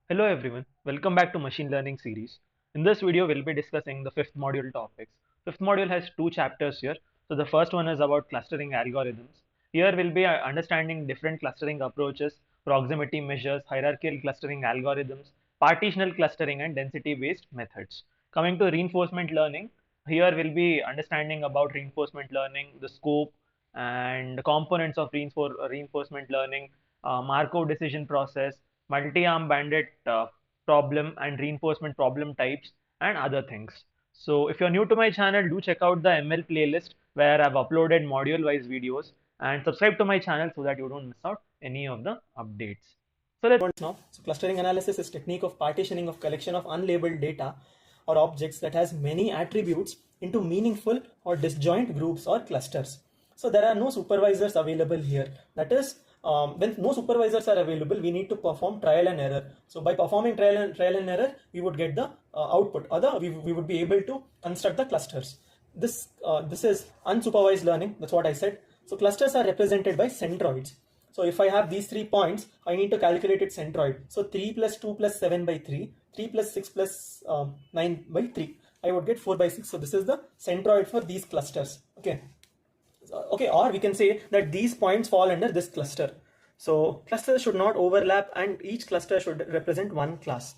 Hello everyone, welcome back to Machine Learning series. In this video, we'll be discussing the fifth module topics. Fifth module has two chapters here. So the first one is about clustering algorithms. Here we'll be understanding different clustering approaches, proximity measures, hierarchical clustering algorithms, partitional clustering and density-based methods. Coming to reinforcement learning, here we'll be understanding about reinforcement learning, the scope and the components of reinforcement learning, Markov decision process, multi-arm bandit problem and reinforcement problem types and other things. So if you're new to my channel, do check out the ML playlist where I've uploaded module-wise videos and subscribe to my channel so that you don't miss out any of the updates. So let's now. So clustering analysis is technique of partitioning of collection of unlabeled data or objects that has many attributes into meaningful or disjoint groups or clusters. So there are no supervisors available here. That is, when no supervisors are available, we need to perform trial and error. So by performing trial and error, we would get the output. Other, we would be able to construct the clusters. This is unsupervised learning. That's what I said. So clusters are represented by centroids. So if I have these 3 points, I need to calculate its centroid. So 3 plus 2 plus 7 by 3, 3 plus 6 plus 9 by 3. I would get 4 by 6. So this is the centroid for these clusters. Okay. Okay, or we can say that these points fall under this cluster. So clusters should not overlap and each cluster should represent one class.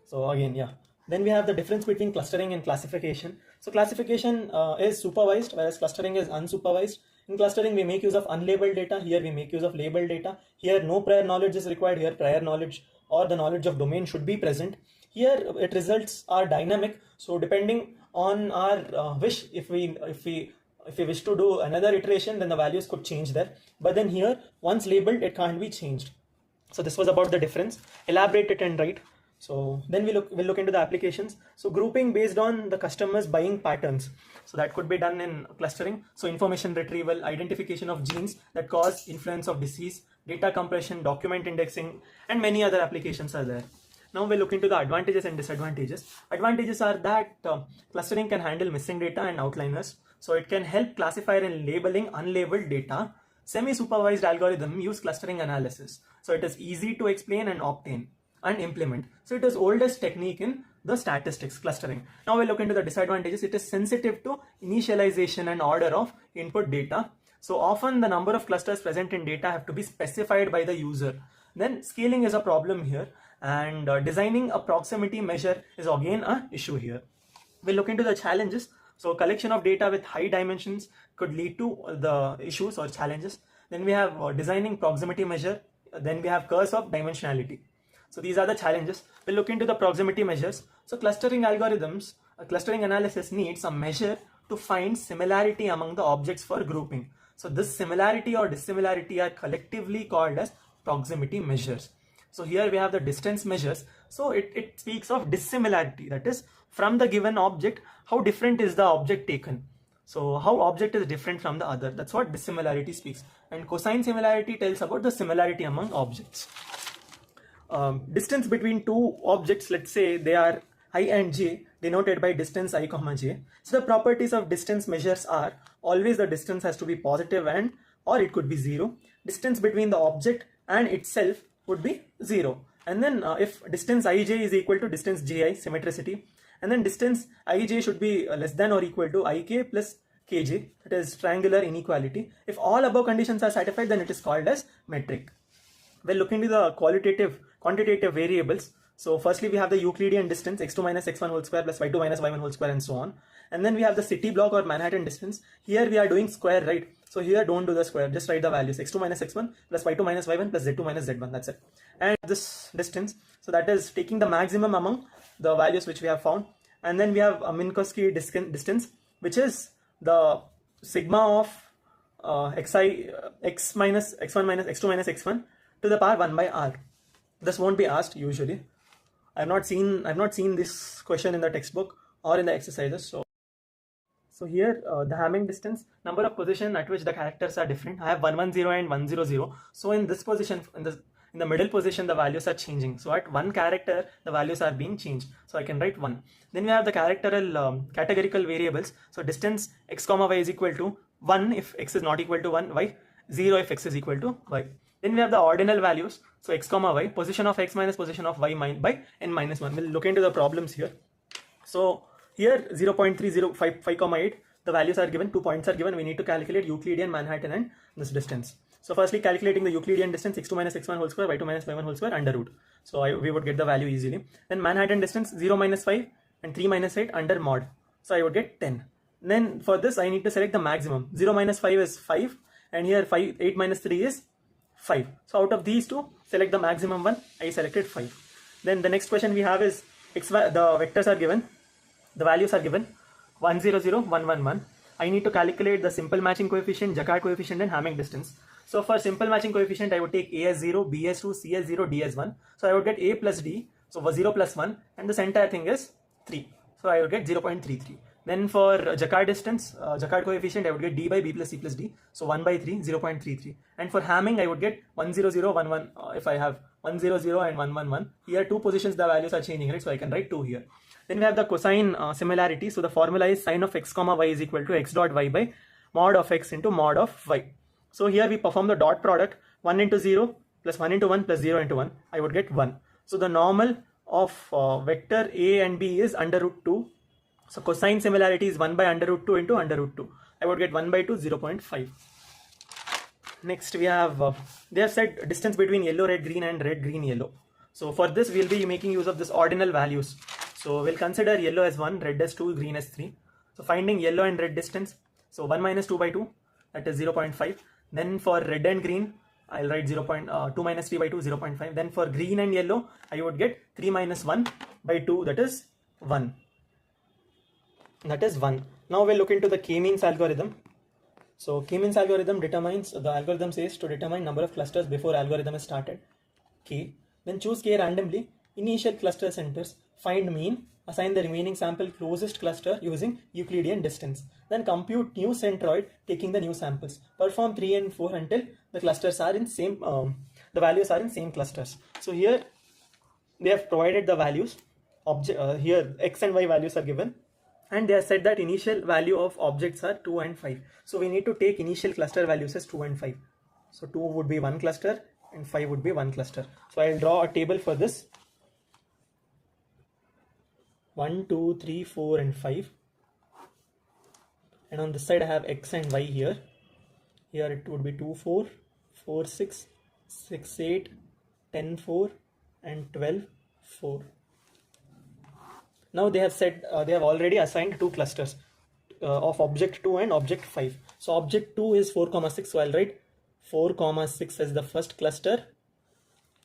So again, yeah. Then we have the difference between clustering and classification. So classification is supervised, whereas clustering is unsupervised. In clustering, we make use of unlabeled data. Here we make use of labeled data. Here no prior knowledge is required. Here prior knowledge or the knowledge of domain should be present. Here it results are dynamic. So depending on our wish, if we wish to do another iteration, then the values could change there. But then here, once labeled, it can't be changed. So this was about the difference. Elaborate it and write. So then we'll look into the applications. So grouping based on the customer's buying patterns. So that could be done in clustering. So information retrieval, identification of genes that cause influence of disease, data compression, document indexing, and many other applications are there. Now we'll look into the advantages and disadvantages. Advantages are that clustering can handle missing data and outliners. So it can help classify and labeling unlabeled data. Semi-supervised algorithm use clustering analysis. So it is easy to explain and obtain and implement. So it is oldest technique in the statistics clustering. Now we'll look into the disadvantages. It is sensitive to initialization and order of input data. So often the number of clusters present in data have to be specified by the user. Then scaling is a problem here, and designing a proximity measure is again an issue here. We'll look into the challenges. So collection of data with high dimensions could lead to the issues or challenges. Then we have designing proximity measure. Then we have curse of dimensionality. So these are the challenges. We'll look into the proximity measures. So clustering algorithms, clustering analysis needs a measure to find similarity among the objects for grouping. So this similarity or dissimilarity are collectively called as proximity measures. So here we have the distance measures. So it speaks of dissimilarity, that is from the given object, how different is the object taken. So how object is different from the other, that's what dissimilarity speaks. And cosine similarity tells about the similarity among objects. Distance between two objects, let's say they are I and j, denoted by distance I comma j. So the properties of distance measures are always the distance has to be positive and or it could be 0. Distance between the object and itself would be 0. And then if distance ij is equal to distance ji, symmetricity, and then distance ij should be less than or equal to ik plus kj, that is triangular inequality. If all above conditions are satisfied, then it is called as metric. We'll look into the quantitative variables. So firstly, we have the Euclidean distance, x2 minus x1 whole square plus y2 minus y1 whole square and so on. And then we have the city block or Manhattan distance. Here we are doing square, right? So here don't do the square, just write the values, x2 minus x1 plus y2 minus y1 plus z2 minus z1, that's it. And this distance, so that is taking the maximum among the values which we have found. And then we have a Minkowski distance, which is the sigma of x minus x1 minus x2 minus x1 to the power 1 by r. This won't be asked usually. I've not seen this question in the textbook or in the exercises. So here the Hamming distance, number of position at which the characters are different. I have 110 and 100. So in this position, in the middle position, the values are changing. So at one character, the values are being changed. So I can write 1. Then we have the categorical variables. So distance x comma y is equal to 1 if x is not equal to 1, y 0 if x is equal to y. Then we have the ordinal values. So x comma y, position of x minus position of y by n minus 1. We'll look into the problems here. So here 0.3055, the values are given, 2 points are given. We need to calculate Euclidean, Manhattan and this distance. So firstly, calculating the Euclidean distance, x2 minus x1 whole square, y2 minus y1 whole square under root. So we would get the value easily. Then Manhattan distance 0 minus 5 and 3 minus 8 under mod. So I would get 10. Then for this I need to select the maximum. 0 minus 5 is 5 and here 8 minus 3 is 5. So out of these two, select the maximum one. I selected 5. Then the next question we have is the vectors are given, the values are given 1 0 0 1 1 1. I need to calculate the simple matching coefficient, Jaccard coefficient and Hamming distance. So for simple matching coefficient I would take A as 0, B as 2, C as 0, D as 1. So I would get A plus D, so 0 plus 1 and this entire thing is 3. So I would get 0.33. Then for Jaccard distance, Jaccard coefficient, I would get D by B plus C plus D. So 1 by 3, 0.33. And for Hamming, I would get 1 0 0 1 1. If I have 1 0 0 and 1 1 1. Here two positions the values are changing, right? So I can write 2 here. Then we have the cosine similarity. So the formula is sine of x comma y is equal to x dot y by mod of x into mod of y. So here we perform the dot product, 1 into 0 plus 1 into 1 plus 0 into 1. I would get 1. So the normal of vector A and B is under root 2. So cosine similarity is 1 by under root 2 into under root 2. I would get 1 by 2, 0.5. Next we have, they have said distance between yellow, red, green and red, green, yellow. So for this we'll be making use of this ordinal values. So we'll consider yellow as 1, red as 2, green as 3. So finding yellow and red distance. So 1 minus 2 by 2, that is 0.5. Then for red and green, I'll write 2 minus 3 by 2, 0.5. Then for green and yellow, I would get 3 minus 1 by 2, that is 1. That is 1. Now we'll look into the k-means algorithm. So k-means algorithm determines, the algorithm says to determine number of clusters before algorithm is started, k. Then choose k randomly, initial cluster centers, find mean, assign the remaining sample closest cluster using Euclidean distance. Then compute new centroid taking the new samples. Perform 3 and 4 until the clusters are in same, the values are in same clusters. So here they have provided the values, here x and y values are given. And they have said that initial value of objects are 2 and 5. So we need to take initial cluster values as 2 and 5. So 2 would be one cluster and 5 would be one cluster. So I'll draw a table for this. 1, 2, 3, 4 and 5. And on this side I have x and y here. Here it would be 2, 4, 4, 6, 6, 8, 10, 4 and 12, 4. Now they have said they have already assigned two clusters of object 2 and object 5. So object 2 is 4, 6. So I'll write 4, 6 as the first cluster.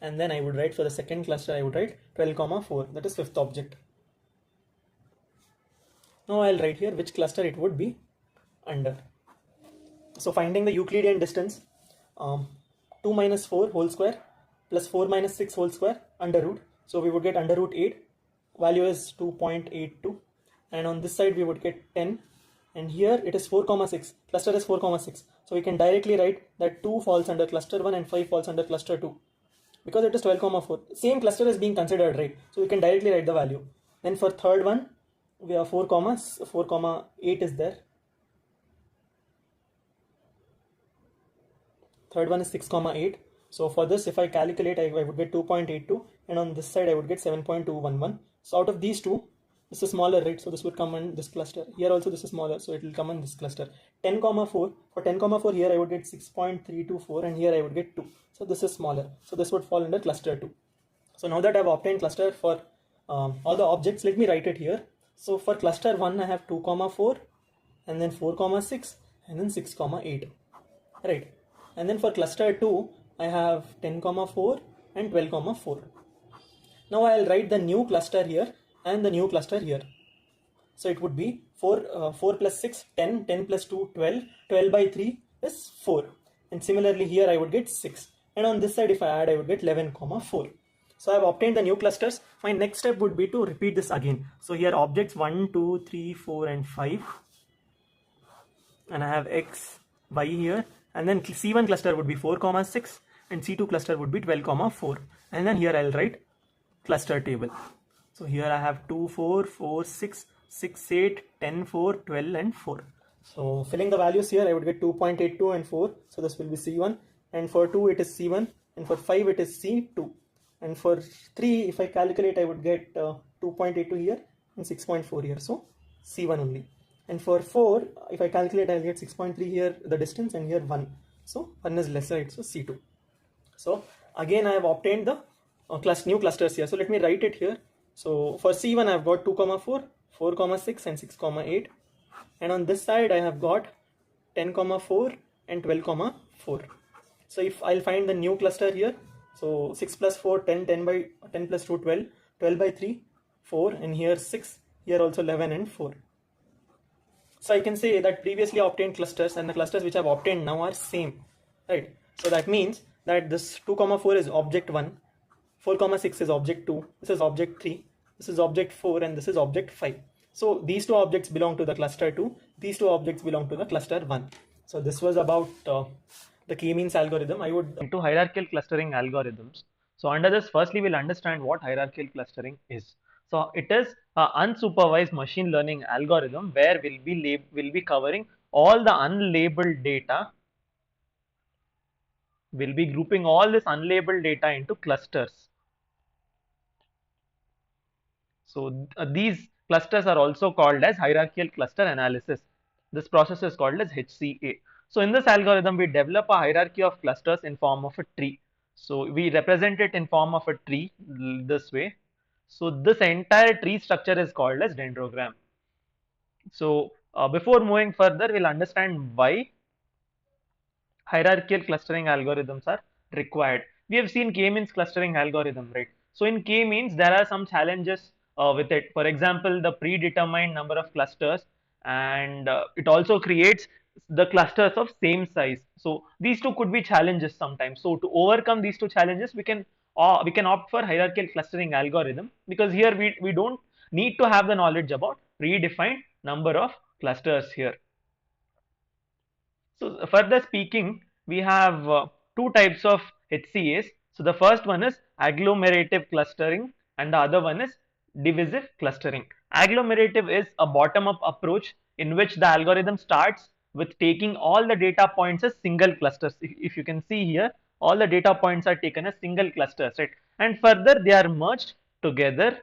And then I would write for the second cluster, I would write 12, 4. That is fifth object. Now I'll write here which cluster it would be under. So finding the Euclidean distance, 2 minus 4 whole square plus 4 minus 6 whole square under root. So we would get under root 8. Value is 2.82 and on this side we would get 10 and here it is 4, 6. Cluster is 4, 6. So we can directly write that 2 falls under cluster 1 and 5 falls under cluster 2 because it is 12, 4. Same cluster is being considered, right? So we can directly write the value. Then for third one we have 4, 8 is there. Third one is 6, 8. So for this if I calculate I would get 2.82 and on this side I would get 7.211. So out of these two, this is smaller, right? So this would come in this cluster. Here also this is smaller, so it will come in this cluster. 10, 4. For 10, 4 here I would get 6.324 and here I would get 2. So this is smaller. So this would fall under cluster 2. So now that I have obtained cluster for all the objects, let me write it here. So for cluster 1 I have 2, 4 and then 4, 6 and then 6, 8. Right. And then for cluster 2 I have 10, 4 and 12, 4. Now I'll write the new cluster here and the new cluster here. So it would be 4 plus 6, 10, 10 plus 2, 12, 12 by 3 is 4. And similarly here I would get 6. And on this side if I add I would get 11, 4. So I've obtained the new clusters. My next step would be to repeat this again. So here objects 1, 2, 3, 4 and 5. And I have x, y here. And then C1 cluster would be 4, 6 and C2 cluster would be 12, 4. And then here I'll write cluster table. So here I have 2, 4, 4, 6, 6, 8, 10, 4, 12 and 4. So filling the values here I would get 2.82 and 4. So this will be C1 and for 2 it is C1 and for 5 it is C2, and for 3 if I calculate I would get 2.82 here and 6.4 here, so C1 only. And for 4 if I calculate I'll get 6.3 here the distance, and here 1, so 1 is lesser, so C2. So again I have obtained the new clusters here, so let me write it here. So for C1 I have got 2 comma 4, 4 comma 6 and 6 comma 8, and on this side I have got 10 comma 4 and 12 comma 4. So if I'll find the new cluster here, so 6 plus 4 10, 10 by 10 plus 2 12, 12 by 3 4, and here 6, here also 11 and 4. So I can say that previously obtained clusters and the clusters which I've obtained now are same, right? So that means that this 2 comma 4 is object 1, 4 comma 6 is object 2, this is object 3, this is object 4, and this is object 5. So these two objects belong to the cluster 2, these two objects belong to the cluster 1. So this was about the k-means algorithm. I would into hierarchical clustering algorithms. So under this, firstly we'll understand what hierarchical clustering is. So it is an unsupervised machine learning algorithm where we'll be covering all the unlabeled data. We'll be grouping all this unlabeled data into clusters. So these clusters are also called as hierarchical cluster analysis. This process is called as HCA. So in this algorithm, we develop a hierarchy of clusters in form of a tree. So we represent it in form of a tree this way. So this entire tree structure is called as dendrogram. So before moving further, we'll understand why hierarchical clustering algorithms are required. We have seen k-means clustering algorithm, right? So in k-means, there are some challenges with it. For example, the predetermined number of clusters, and it also creates the clusters of same size. So these two could be challenges sometimes. So to overcome these two challenges, we can opt for hierarchical clustering algorithm, because here we don't need to have the knowledge about predefined number of clusters here. So further speaking, we have two types of HCAs. So the first one is agglomerative clustering and the other one is divisive clustering. Agglomerative is a bottom-up approach in which the algorithm starts with taking all the data points as single clusters. If you can see here, all the data points are taken as single clusters, right? And further they are merged together.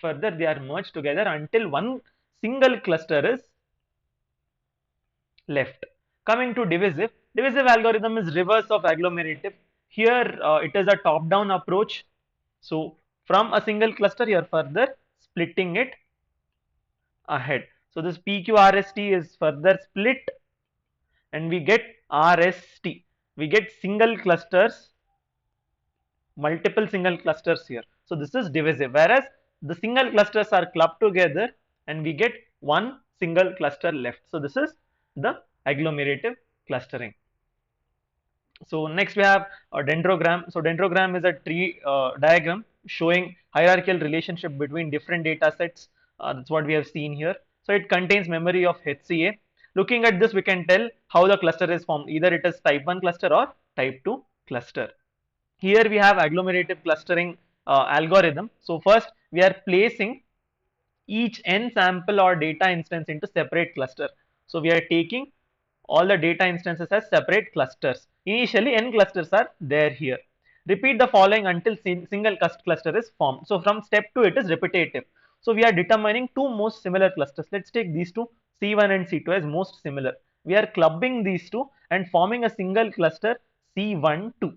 Further they are merged together until one single cluster is left. Coming to divisive algorithm is reverse of agglomerative. Here it is a top-down approach. So from a single cluster, you are further splitting it ahead. So this PQRST is further split, and we get RST. We get single clusters, multiple single clusters here. So this is divisive, whereas the single clusters are clubbed together and we get one single cluster left. So this is the agglomerative clustering. So next we have a dendrogram. So dendrogram is a tree diagram showing hierarchical relationship between different data sets. That's what we have seen here. So it contains memory of HCA. Looking at this, we can tell how the cluster is formed. Either it is type 1 cluster or type 2 cluster. Here we have agglomerative clustering algorithm. So first we are placing each n sample or data instance into separate cluster. So we are taking all the data instances as separate clusters. Initially n clusters are there here. Repeat the following until single cluster is formed. So from step 2 it is repetitive. So we are determining two most similar clusters. Let's take these two, C1 and C2, as most similar. We are clubbing these two and forming a single cluster C12.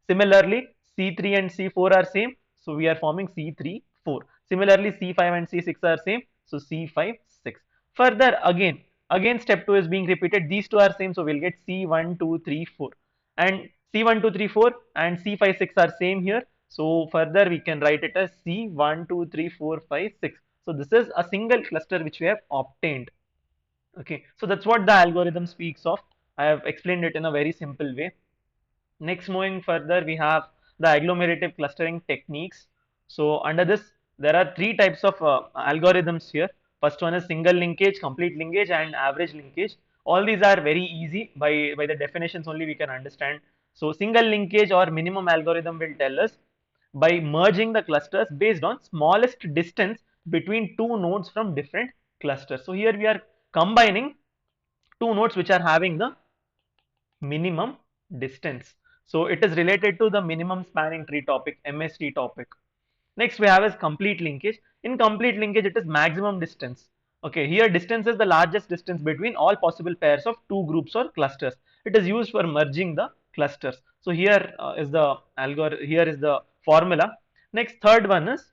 Similarly, C3 and C4 are same, so we are forming C3 4. Similarly, C5 and C6 are same, so C5 6. Further, again step 2 is being repeated. These two are same, so we'll get C1 2 3 4, and C1 2 3 4 and C5 6 are same here. So further we can write it as C1 2 3 4 5 6. So this is a single cluster which we have obtained. Okay, so that's what the algorithm speaks of. I have explained it in a very simple way. Next, moving further, we have the agglomerative clustering techniques. So under this, there are three types of algorithms here. First one is single linkage, complete linkage, and average linkage. All these are very easy. By the definitions only we can understand. So single linkage or minimum algorithm will tell us by merging the clusters based on smallest distance between two nodes from different clusters. So here we are combining two nodes which are having the minimum distance. So it is related to the minimum spanning tree topic, MST topic. Next we have is complete linkage. In complete linkage, it is maximum distance. Okay, here distance is the largest distance between all possible pairs of two groups or clusters. It is used for merging the clusters. So here is the algorithm. Here is the formula. Next, third one is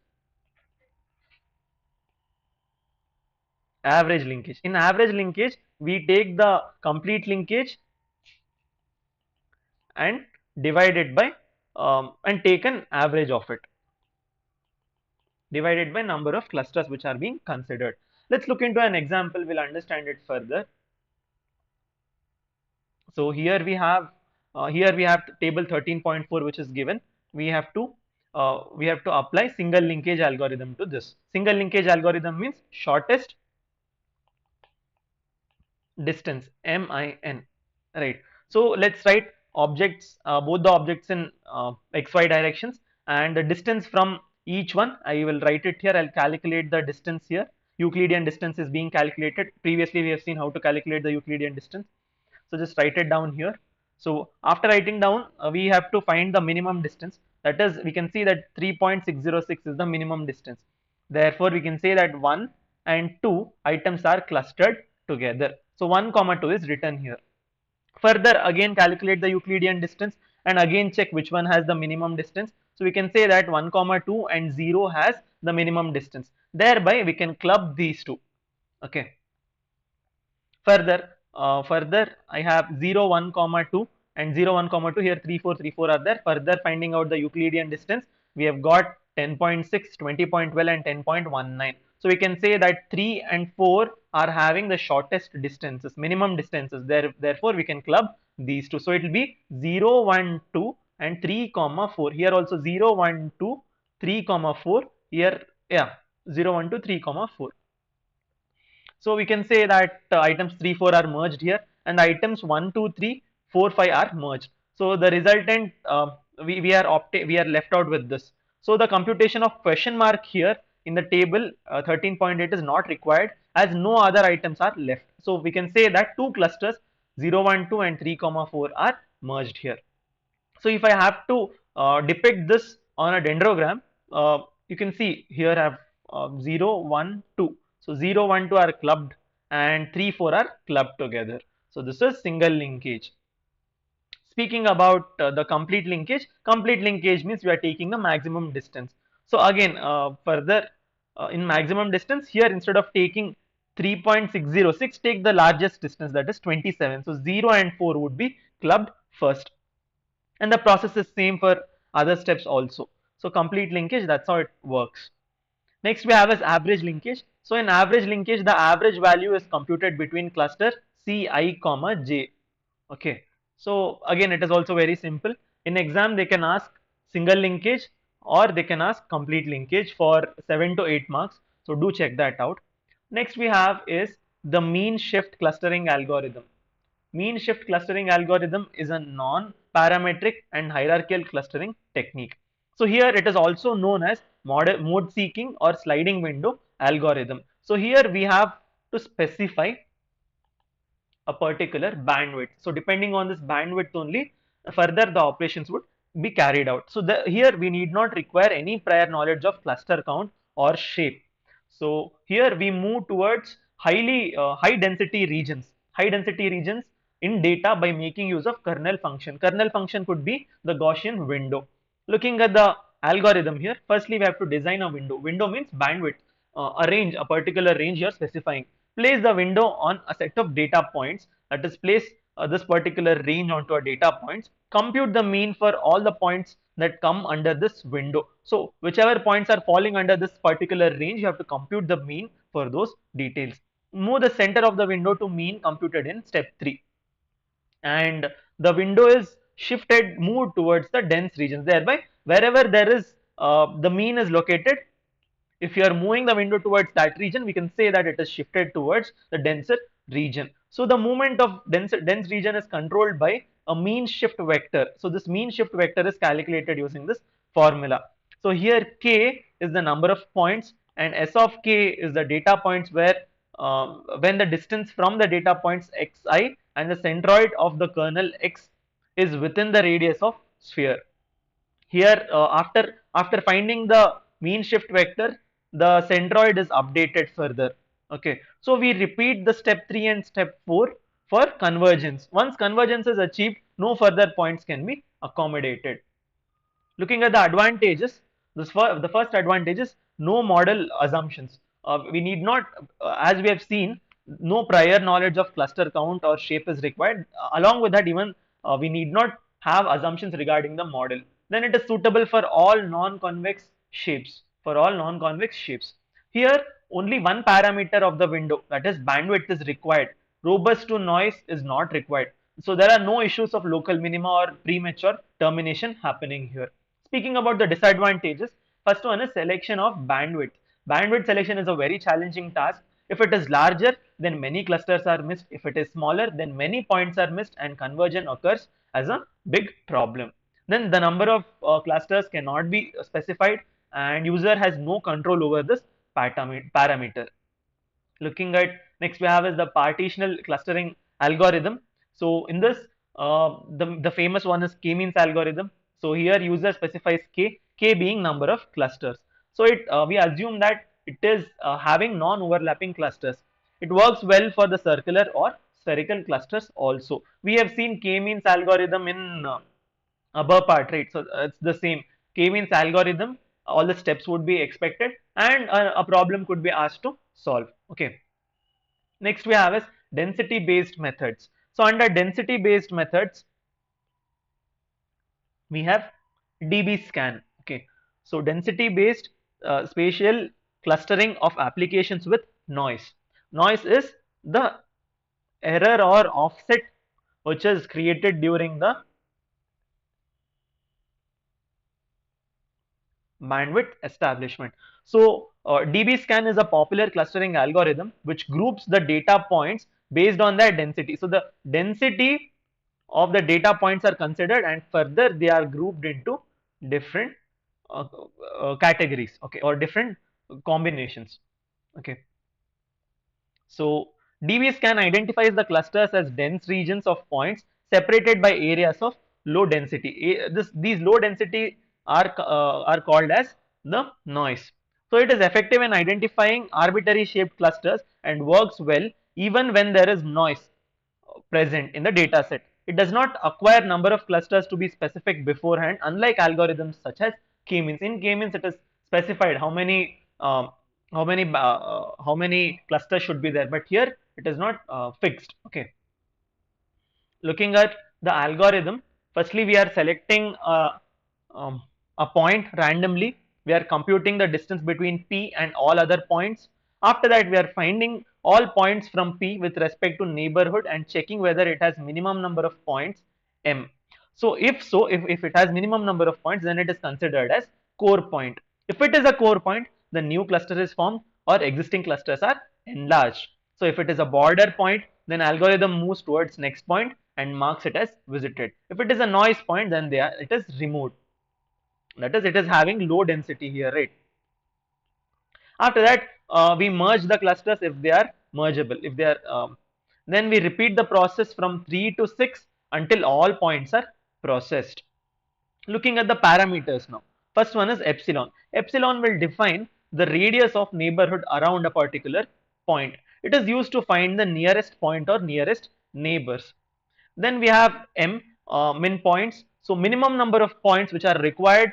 average linkage. In average linkage, we take the complete linkage and divide it by and take an average of it, divided by number of clusters which are being considered. Let's look into an example. We'll understand it further. So here we have table 13.4 which is given. We have to apply single linkage algorithm to this. Single linkage algorithm means shortest distance, MIN, right? So let's write objects, both the objects in XY directions, and the distance from each one. I will write it here. I'll calculate the distance here. Euclidean distance is being calculated. Previously we have seen how to calculate the Euclidean distance. So just write it down here. So after writing down, we have to find the minimum distance. That is, we can see that 3.606 is the minimum distance. Therefore, we can say that 1 and 2 items are clustered together. So 1 comma 2 is written here. Further, again calculate the Euclidean distance and again check which one has the minimum distance. So we can say that 1 comma 2 and 0 has the minimum distance. Thereby, we can club these two. Okay. Further, I have 0, 1, comma 2 and 0, 1, comma 2. Here 3, 4, 3, 4 are there. Further, finding out the Euclidean distance, we have got 10.6, 20.12 and 10.19. So we can say that 3 and 4 are having the shortest distances, minimum distances. Therefore, we can club these two. So it will be 0, 1, 2 and 3, comma 4. Here also 0, 1, 2, 3, comma 4. Here, yeah, 0, 1, 2, 3, comma 4. So we can say that items 3, 4 are merged here, and items 1, 2, 3, 4, 5 are merged. So the resultant, we are left out with this. So the computation of question mark here in the table 13.8 is not required, as no other items are left. So we can say that two clusters 0, 1, 2 and 3, comma 4 are merged here. So if I have to depict this on a dendrogram, you can see here I have 0, 1, 2. So 0, 1, 2 are clubbed and 3, 4 are clubbed together. So this is single linkage. Speaking about the complete linkage means we are taking the maximum distance. So again, further in maximum distance, here instead of taking 3.606, take the largest distance, that is 27. So 0 and 4 would be clubbed first, and the process is same for other steps also. So complete linkage, that's how it works. Next we have is average linkage. So in average linkage, the average value is computed between cluster Ci, comma j. Okay, so again it is also very simple. In exam they can ask single linkage or they can ask complete linkage for 7 to 8 marks. So do check that out. Next we have is the mean shift clustering algorithm. Mean shift clustering algorithm is a non-parametric and hierarchical clustering technique. So here it is also known as mode seeking or sliding window algorithm. So here we have to specify a particular bandwidth. So depending on this bandwidth only, further the operations would be carried out. So here we need not require any prior knowledge of cluster count or shape. So here we move towards high density regions. High density regions in data by making use of kernel function. Kernel function could be the Gaussian window. Looking at the algorithm here, firstly we have to design a window. Window means bandwidth, a range, a particular range you are specifying. Place the window on a set of data points, that is place this particular range onto a data points. Compute the mean for all the points that come under this window. So whichever points are falling under this particular range, you have to compute the mean for those details. Move the center of the window to mean computed in step 3, and the window is moved towards the dense regions. Thereby wherever there is the mean is located, if you are moving the window towards that region, we can say that it is shifted towards the denser region. So the movement of dense region is controlled by a mean shift vector. So this mean shift vector is calculated using this formula. So here k is the number of points and s of k is the data points where when the distance from the data points xi and the centroid of the kernel x is within the radius of sphere. Here, after finding the mean shift vector, the centroid is updated further. Okay, so we repeat the step 3 and step 4 for convergence. Once convergence is achieved, no further points can be accommodated. Looking at the advantages, the first advantage is no model assumptions. We need not, as we have seen, no prior knowledge of cluster count or shape is required. Along with that, even we need not have assumptions regarding the model. Then it is suitable for all non-convex shapes. For all non-convex shapes. Here, only one parameter of the window, that is bandwidth, is required. Robust to noise is not required. So there are no issues of local minima or premature termination happening here. Speaking about the disadvantages, first one is selection of bandwidth. Bandwidth selection is a very challenging task. If it is larger, then many clusters are missed. If it is smaller, then many points are missed and conversion occurs as a big problem. Then the number of clusters cannot be specified and user has no control over this parameter. Looking at next we have is the partitional clustering algorithm. So in this, the famous one is k-means algorithm. So here user specifies k being number of clusters. So it we assume that it is having non-overlapping clusters. It works well for the circular or spherical clusters also. We have seen k-means algorithm in above part, right? So it's the same k-means algorithm. All the steps would be expected and a problem could be asked to solve. Okay. Next we have is density based methods. So under density based methods, we have DB scan. Okay. So density based spatial clustering of applications with noise. Noise is the error or offset which is created during the bandwidth establishment. So DB scan is a popular clustering algorithm which groups the data points based on their density. So the density of the data points are considered and further they are grouped into different categories, okay, or different combinations. Okay. So DB-scan identifies the clusters as dense regions of points separated by areas of low density. These low density are called as the noise. So it is effective in identifying arbitrary shaped clusters and works well even when there is noise present in the data set. It does not acquire number of clusters to be specific beforehand, unlike algorithms such as k-means. In k-means, it is specified how many clusters should be there, but here it is not fixed. Okay. Looking at the algorithm, firstly we are selecting um, a point randomly. We are computing the distance between P and all other points. After that, we are finding all points from P with respect to neighborhood and checking whether it has minimum number of points M. So, if it has minimum number of points, then it is considered as core point. If it is a core point, the new cluster is formed or existing clusters are enlarged. So, if it is a border point, then algorithm moves towards next point and marks it as visited. If it is a noise point, then it is removed. That is, it is having low density here, right? After that, we merge the clusters if they are mergeable. If they are, then we repeat the process from 3 to 6 until all points are processed. Looking at the parameters now. First one is epsilon. Epsilon will define the radius of neighborhood around a particular point. It is used to find the nearest point or nearest neighbors. Then we have M, min points. So minimum number of points which are required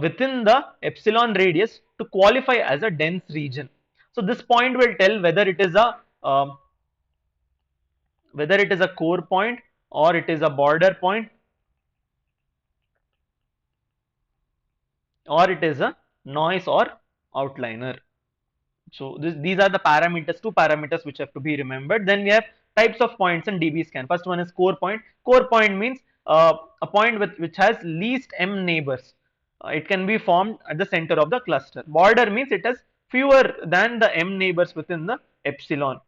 within the epsilon radius to qualify as a dense region. So this point will tell whether it is a core point or it is a border point or it is a noise or outliner. So these are the parameters, two parameters which have to be remembered. Then we have types of points in DB scan. First one is core point. Core point means a point which has least m neighbors. It can be formed at the center of the cluster. Border means it has fewer than the m neighbors within the epsilon.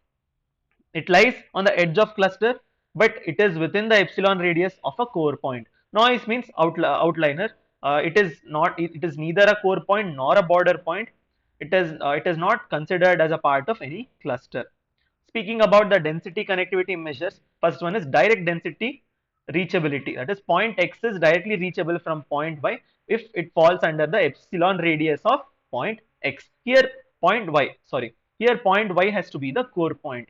It lies on the edge of cluster, but it is within the epsilon radius of a core point. Noise means outliner. It is not. It is neither a core point nor a border point. It is not considered as a part of any cluster. Speaking about the density connectivity measures, first one is direct density reachability. That is, point X is directly reachable from point Y if it falls under the epsilon radius of point X. Here point Y, sorry, here point Y has to be the core point.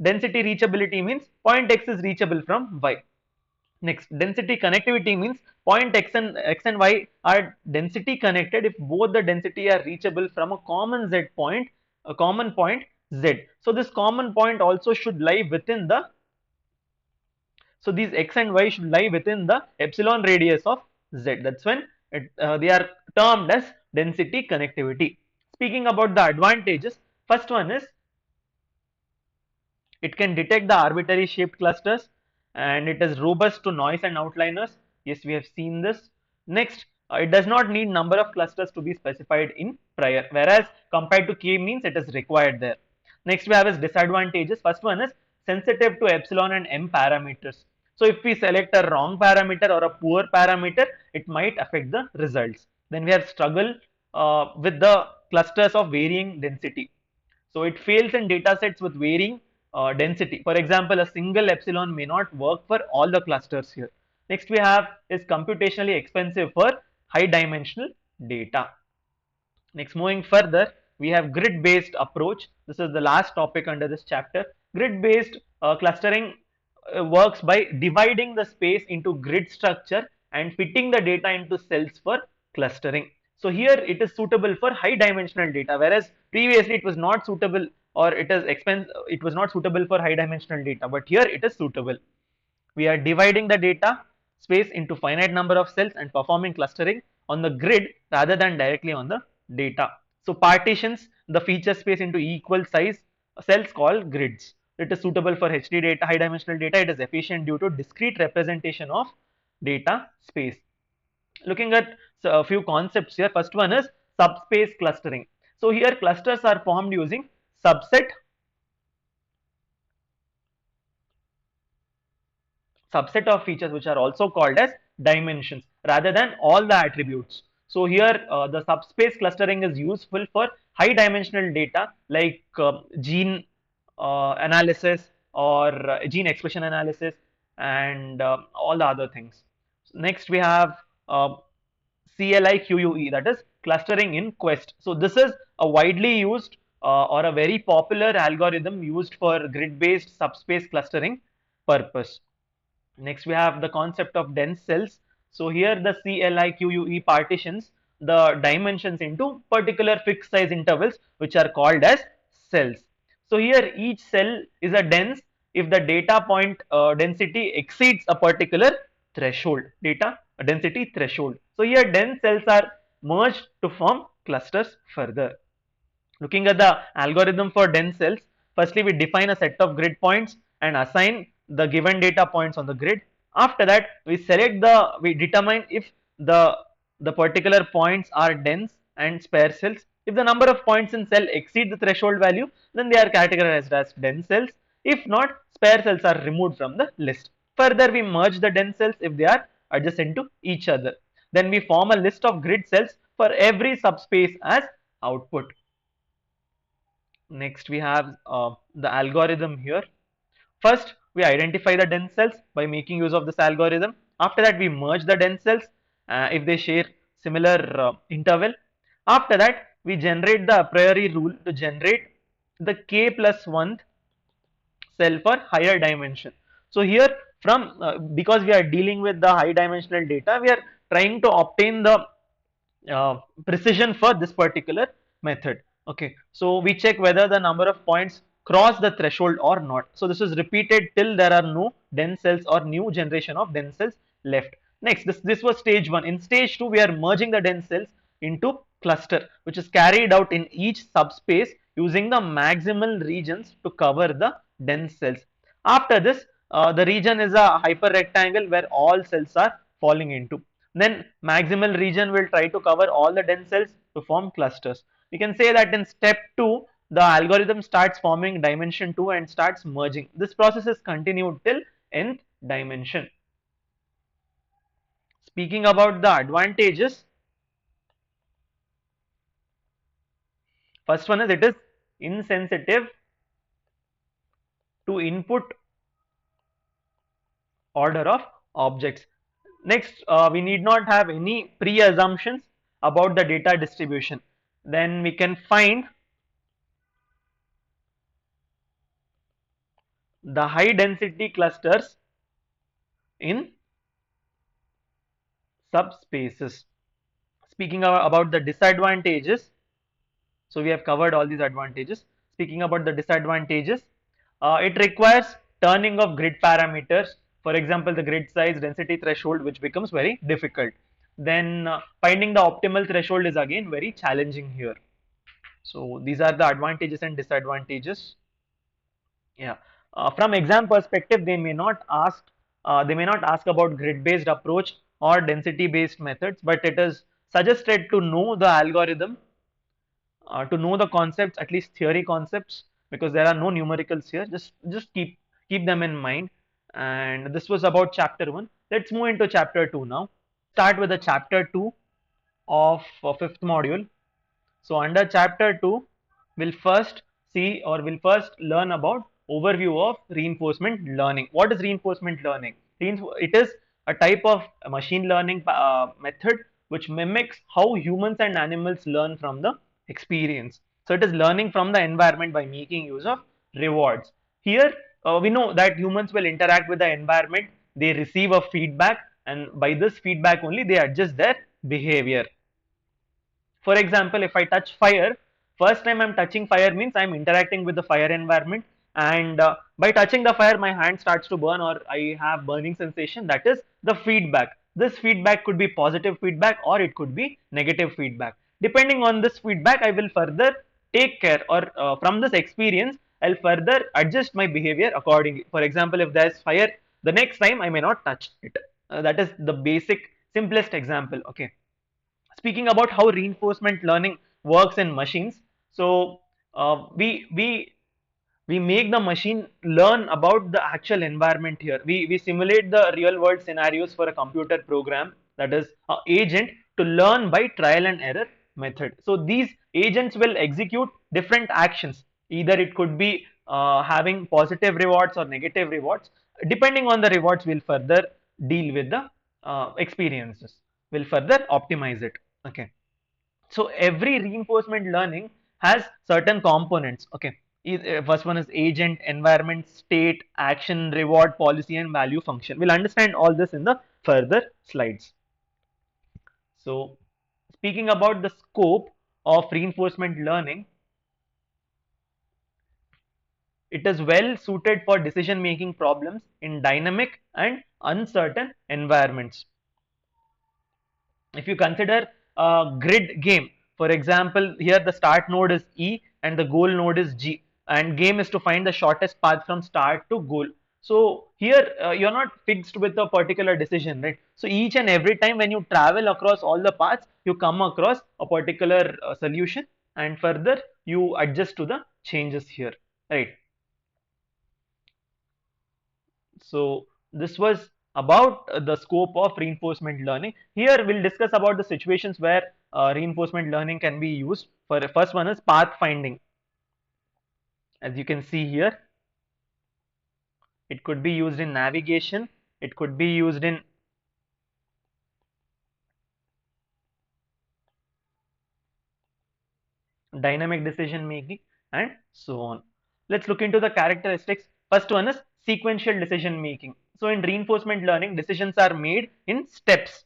Density reachability means point X is reachable from Y. Next, density connectivity means point X and Y are density connected if both the density are reachable from a common Z point, a common point Z. So this common point also should lie within the, so these X and Y should lie within the epsilon radius of Z. That's when they are termed as density connectivity. Speaking about the advantages, first one is it can detect the arbitrary shaped clusters and it is robust to noise and outliners. Yes, we have seen this. Next, it does not need number of clusters to be specified in prior, whereas compared to k-means it is required there. Next, we have its disadvantages. First one is sensitive to epsilon and m parameters. So if we select a wrong parameter or a poor parameter, it might affect the results. Then we have struggle with the clusters of varying density. So it fails in data sets with varying density. For example, a single epsilon may not work for all the clusters here. Next we have is computationally expensive for high dimensional data. Next, moving further, we have grid-based approach. This is the last topic under this chapter. Grid-based clustering works by dividing the space into grid structure and fitting the data into cells for clustering. So here it is suitable for high dimensional data, whereas previously it was not suitable, or it was not suitable for high dimensional data, but here it is suitable. We are dividing the data space into finite number of cells and performing clustering on the grid rather than directly on the data. So partitions the feature space into equal size cells called grids. It is suitable for HD data, high dimensional data. It is efficient due to discrete representation of data space. Looking at a few concepts here, first one is subspace clustering. So here clusters are formed using subset of features which are also called as dimensions rather than all the attributes. So here the subspace clustering is useful for high dimensional data like gene analysis or gene expression analysis and all the other things. Next we have CLI/QUE, that is clustering in quest. So this is a widely used or a very popular algorithm used for grid based subspace clustering purpose. Next, we have the concept of dense cells. So here the CLI/QUE partitions the dimensions into particular fixed size intervals which are called as cells. So here each cell is a dense if the data point density exceeds a particular threshold, data density threshold. So here dense cells are merged to form clusters further. Looking at the algorithm for dense cells, firstly we define a set of grid points and assign the given data points on the grid. After that, we determine if the particular points are dense and spare cells. If the number of points in cell exceed the threshold value, then they are categorized as dense cells. If not, spare cells are removed from the list. Further, we merge the dense cells if they are adjacent to each other. Then we form a list of grid cells for every subspace as output. Next, we have the algorithm here. First, we identify the dense cells by making use of this algorithm. After that, we merge the dense cells if they share similar interval. After that, we generate the a priori rule to generate the k plus 1th cell for higher dimension. So here from because we are dealing with the high dimensional data, we are trying to obtain the precision for this particular method. Okay, so we check whether the number of points cross the threshold or not. So this is repeated till there are no dense cells or new generation of dense cells left. Next, this was stage 1. In stage 2, we are merging the dense cells into cluster, which is carried out in each subspace using the maximal regions to cover the dense cells. After this, the region is a hyperrectangle where all cells are falling into. Then maximal region will try to cover all the dense cells to form clusters. We can say that in step 2, the algorithm starts forming dimension 2 and starts merging. This process is continued till nth dimension. Speaking about the advantages, first one is it is insensitive to input order of objects. Next, we need not have any pre-assumptions about the data distribution. Then we can find the high density clusters in subspaces. Speaking about the disadvantages, so we have covered all these advantages. Speaking about the disadvantages, it requires turning of grid parameters. For example, the grid size density threshold, which becomes very difficult. Then finding the optimal threshold is again very challenging here. So these are the advantages and disadvantages. Yeah. From exam perspective, they may not ask about grid-based approach or density-based methods, but it is suggested to know the algorithm, to know the concepts, at least theory concepts, because there are no numericals here. Just keep them in mind. And this was about chapter one. Let's move into chapter two now. Start with the chapter two of fifth module. So under chapter 2, we'll first learn about overview of reinforcement learning. What is reinforcement learning? It is a type of machine learning method which mimics how humans and animals learn from the experience. So it is learning from the environment by making use of rewards. Here we know that humans will interact with the environment, they receive a feedback, and by this feedback only they adjust their behavior. For example, if I touch fire, first time I'm touching fire means I'm interacting with the fire environment, and by touching the fire, my hand starts to burn or I have burning sensation. That is the feedback. This feedback could be positive feedback or it could be negative feedback. Depending on this feedback, I will further take care, or from this experience, I'll further adjust my behavior accordingly. For example, if there's fire, the next time I may not touch it. That is the basic, simplest example. Okay. Speaking about how reinforcement learning works in machines, so we make the machine learn about the actual environment here. We simulate the real world scenarios for a computer program, that is a agent, to learn by trial and error method. So these agents will execute different actions. Either it could be having positive rewards or negative rewards. Depending on the rewards, we'll further deal with the experiences. We'll further optimize it. Okay. So every reinforcement learning has certain components. Okay. First one is agent, environment, state, action, reward, policy, and value function. We'll understand all this in the further slides. So speaking about the scope of reinforcement learning, it is well suited for decision making problems in dynamic and uncertain environments. If you consider a grid game, for example, here the start node is E and the goal node is G, and game is to find the shortest path from start to goal. So here you're not fixed with a particular decision, right? So each and every time when you travel across all the paths, you come across a particular solution, and further you adjust to the changes here, right? So this was about the scope of reinforcement learning. Here we'll discuss about the situations where reinforcement learning can be used. For the first one is path finding. As you can see here, it could be used in navigation, it could be used in dynamic decision making, and so on. Let's look into the characteristics. First one is sequential decision making. So in reinforcement learning, decisions are made in steps.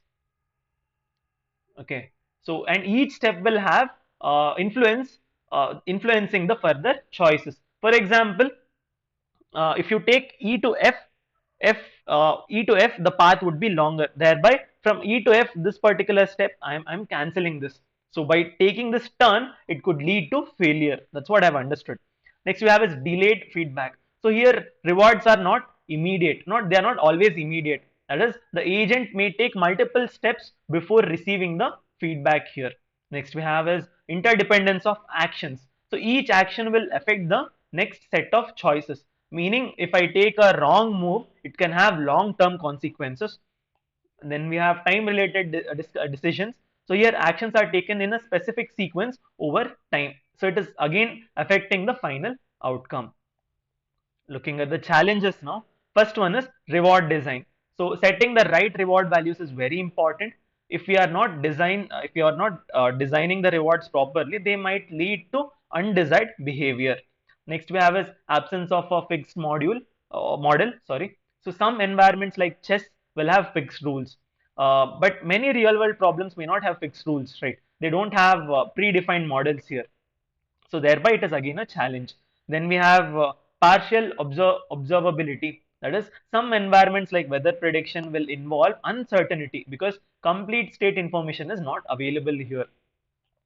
Okay. So and each step will have influencing the further choices. For example, if you take E to F, E to F, the path would be longer. Thereby, from E to F, this particular step, I'm cancelling this. So by taking this turn, it could lead to failure. That's what I've understood. Next, we have is delayed feedback. So here, rewards are not immediate. Not They are not always immediate. That is, the agent may take multiple steps before receiving the feedback here. Next, we have is interdependence of actions. So each action will affect the next set of choices. Meaning, if I take a wrong move, it can have long-term consequences. And then we have time-related decisions. So here actions are taken in a specific sequence over time. So it is again affecting the final outcome. Looking at the challenges now. First one is reward design. So setting the right reward values is very important. If we are not designing the rewards properly, they might lead to undesired behavior. Next we have is absence of a fixed model. Sorry. So some environments like chess will have fixed rules, but many real world problems may not have fixed rules, right? They don't have predefined models here. So thereby it is again a challenge. Then we have partial observability. That is, some environments like weather prediction will involve uncertainty because complete state information is not available here.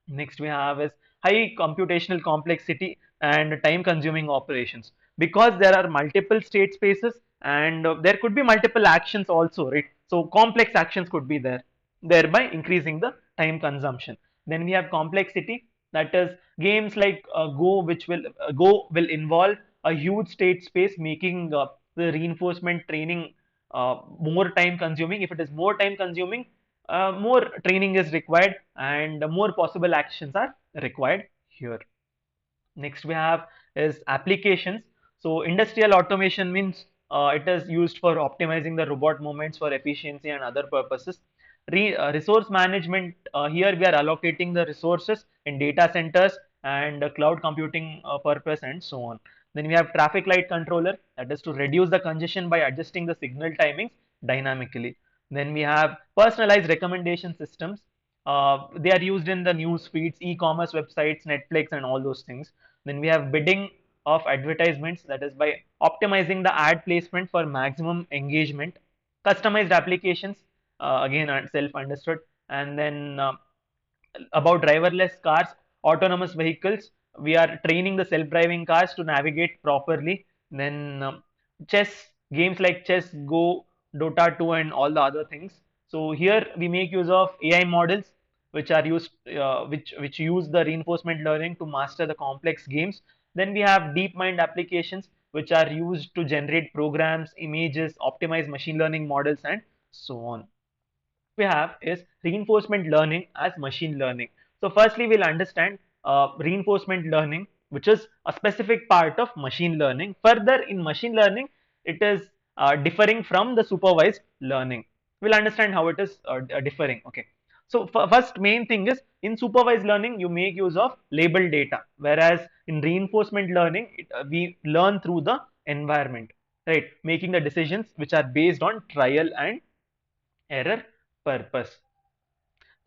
Next we have is high computational complexity and time consuming operations, because there are multiple state spaces and there could be multiple actions also, right? So complex actions could be there, thereby increasing the time consumption. Then we have complexity, that is games like Go will involve a huge state space, making the reinforcement training more time consuming. If it is more time consuming, more training is required and more possible actions are required here. Next we have is applications. So industrial automation means it is used for optimizing the robot movements for efficiency and other purposes. Resource management, here we are allocating the resources in data centers and cloud computing purpose and so on. Then we have traffic light controller, that is to reduce the congestion by adjusting the signal timings dynamically. Then we have personalized recommendation systems. They are used in the news feeds, e-commerce websites, Netflix, and all those things. Then we have bidding of advertisements, that is by optimizing the ad placement for maximum engagement. Customized applications, again self-understood. And then about driverless cars, autonomous vehicles, we are training the self-driving cars to navigate properly. Then chess, games like chess, Go, Dota 2, and all the other things. So here we make use of AI models, which are used, which use the reinforcement learning to master the complex games. Then we have deep mind applications, which are used to generate programs, images, optimize machine learning models, and so on. We have is reinforcement learning as machine learning. So firstly, we'll understand reinforcement learning, which is a specific part of machine learning. Further, in machine learning, it is differing from the supervised learning. We'll understand how it is differing. Okay. So first main thing is, in supervised learning, you make use of labeled data, whereas in reinforcement learning, we learn through the environment, right? Making the decisions which are based on trial and error purpose.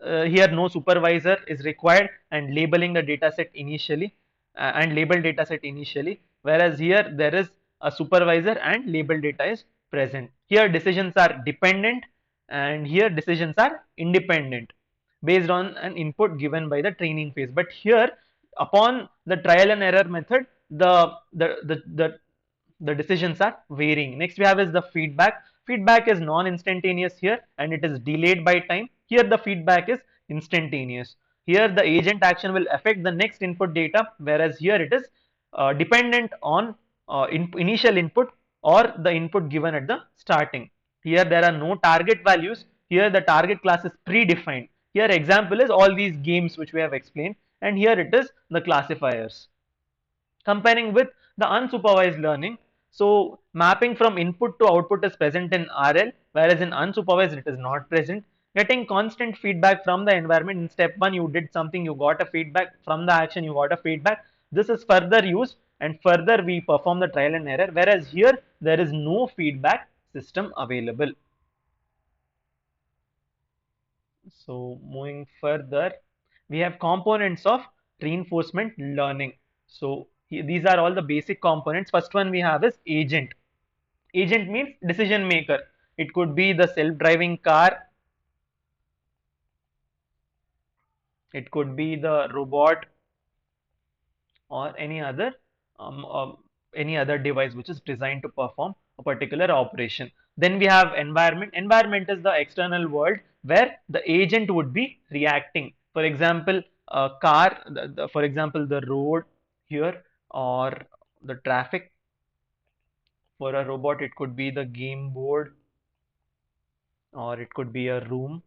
Here no supervisor is required and labeling the dataset initially and label dataset initially, whereas here there is a supervisor and label data is present. Here decisions are dependent and here decisions are independent based on an input given by the training phase. But here, upon the trial and error method, the decisions are varying. Next we have is the feedback. Feedback is non-instantaneous here and it is delayed by time. Here the feedback is instantaneous. Here the agent action will affect the next input data, whereas here it is dependent on initial input or the input given at the starting. Here there are no target values. Here the target class is predefined. Here example is all these games which we have explained, and here it is the classifiers. Comparing with the unsupervised learning, so mapping from input to output is present in RL, whereas in unsupervised it is not present. Getting constant feedback from the environment. In step 1 you did something, you got a feedback from the action, you got a feedback. This is further used and further we perform the trial and error, whereas here there is no feedback system available. So moving further, we have components of reinforcement learning. So these are all the basic components. First one we have is agent. Agent means decision maker. It could be the self-driving car. It could be the robot or um, uh, any other device which is designed to perform a particular operation. Then we have environment. Environment is the external world where the agent would be reacting. For example, a car, for example, the road here, or the traffic. For a robot, it could be the game board, or it could be a room,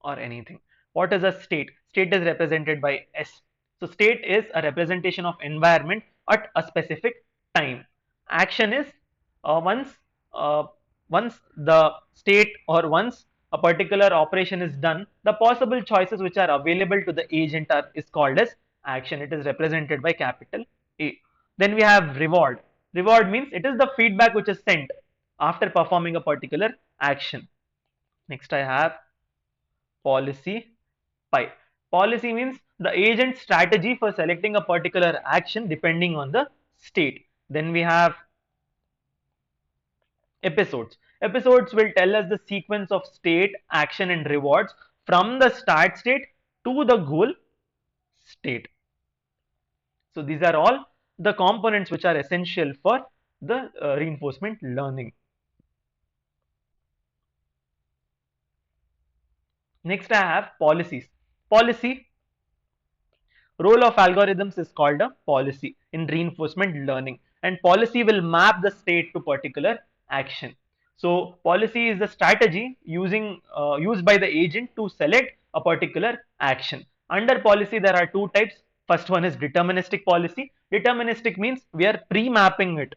or anything. What is a state? State is represented by S. So state is a representation of environment at a specific time. Action is once uh, once the state or once a particular operation is done, the possible choices which are available to the agent are is called as action. It is represented by capital A. Then we have reward. Reward means it is the feedback which is sent after performing a particular action. Next I have policy pi. Policy means the agent's strategy for selecting a particular action depending on the state. Then we have episodes. Episodes will tell us the sequence of state, action and rewards from the start state to the goal state. So these are all the components which are essential for the reinforcement learning. Next I have policies. Policy role of algorithms is called a policy in reinforcement learning, and policy will map the state to particular action. So policy is the strategy used by the agent to select a particular action. Under policy there are two types. First one is deterministic policy. Deterministic means we are pre-mapping it.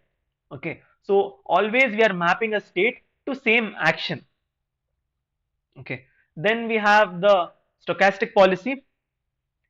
Okay, so always we are mapping a state to same action. Okay, then we have the stochastic policy.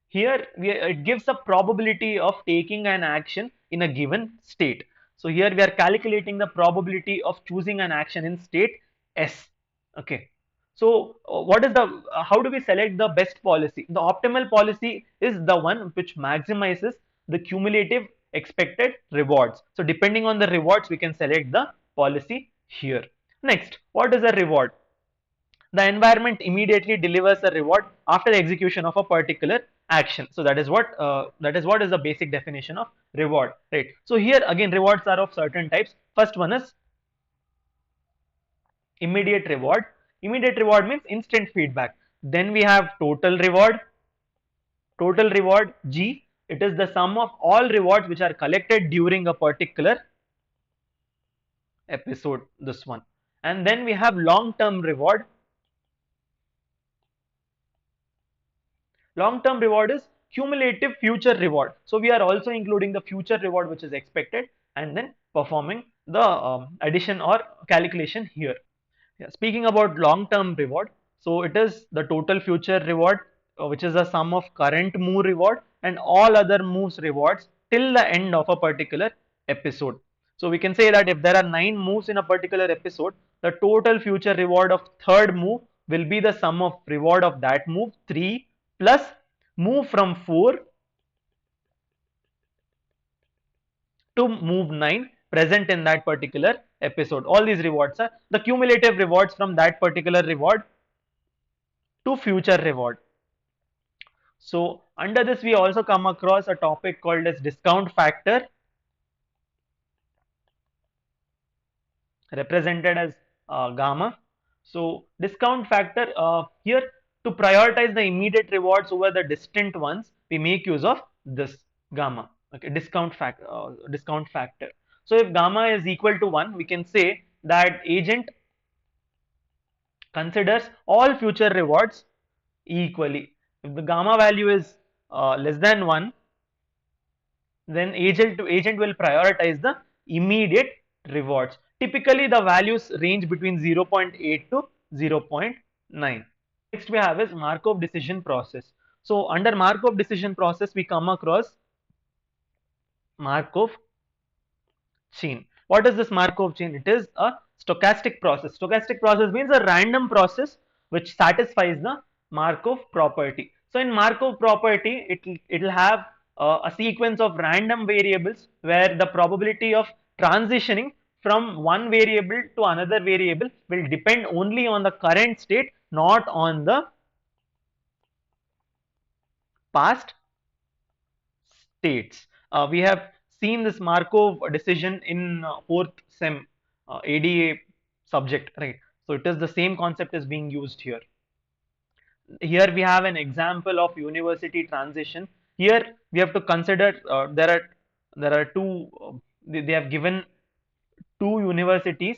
Here it gives a probability of taking an action in a given state. So here we are calculating the probability of choosing an action in state S. Okay. So what is the how do we select the best policy? The optimal policy is the one which maximizes the cumulative expected rewards. So depending on the rewards, we can select the policy here. Next, what is a reward? The environment immediately delivers a reward after the execution of a particular action. So that is what is the basic definition of reward, right? So here again rewards are of certain types. First one is immediate reward. Immediate reward means instant feedback. Then we have total reward. Total reward G, it is the sum of all rewards which are collected during a particular episode, this one. And then we have long term reward. Long term reward is cumulative future reward. So we are also including the future reward which is expected and then performing the addition or calculation here. Yeah, speaking about long term reward, so it is the total future reward which is the sum of current move reward and all other moves rewards till the end of a particular episode. So we can say that if there are 9 moves in a particular episode, the total future reward of third move will be the sum of reward of that move 3 plus move from 4 to move 9 present in that particular episode. All these rewards are the cumulative rewards from that particular reward to future reward. So under this we also come across a topic called as discount factor, represented as gamma. So discount factor here, to prioritize the immediate rewards over the distant ones, we make use of this gamma. Okay, discount factor. So if gamma is equal to 1, we can say that agent considers all future rewards equally. If the gamma value is less than 1, then agent will prioritize the immediate rewards. Typically the values range between 0.8 to 0.9. Next we have is Markov decision process. So under Markov decision process we come across Markov chain. What is this Markov chain? It is a stochastic process. Stochastic process means a random process which satisfies the Markov property. So in Markov property, it will have a sequence of random variables where the probability of transitioning from one variable to another variable will depend only on the current state, not on the past states. We have seen this Markov decision in 4th SEM ADA subject, right? So it is the same concept is being used here. Here we have an example of university transition. Here we have to consider there are two. They have given two universities.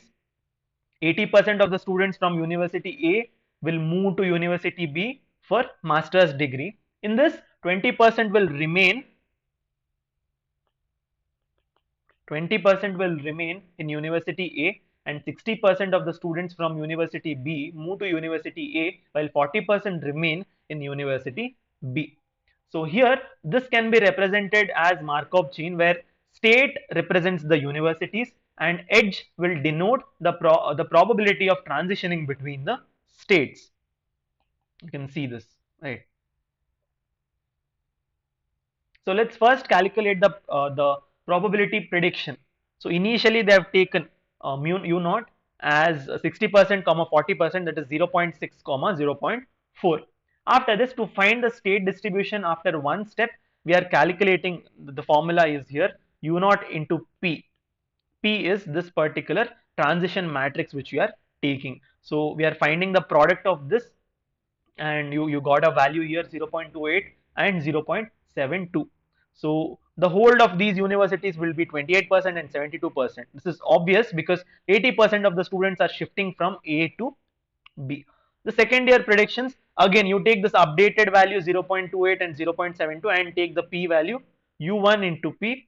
80% of the students from university A will move to university B for master's degree. In this, 20% will remain. 20% will remain in university A and 60% of the students from University B move to University A, while 40% remain in University B. So here, this can be represented as Markov chain, where state represents the universities and edge will denote the probability of transitioning between the states. You can see this, right? So let's first calculate the probability prediction. So initially they have taken mu u naught as 60% comma 40%, that is 0.6 comma 0.4. After this, to find the state distribution after one step, we are calculating, the formula is here, u naught into p. P is this particular transition matrix which we are taking. So we are finding the product of this, and you got a value here 0.28 and 0.72. So the hold of these universities will be 28% and 72%. This is obvious because 80% of the students are shifting from A to B. The second year predictions, again you take this updated value 0.28 and 0.72 and take the p value u1 into p,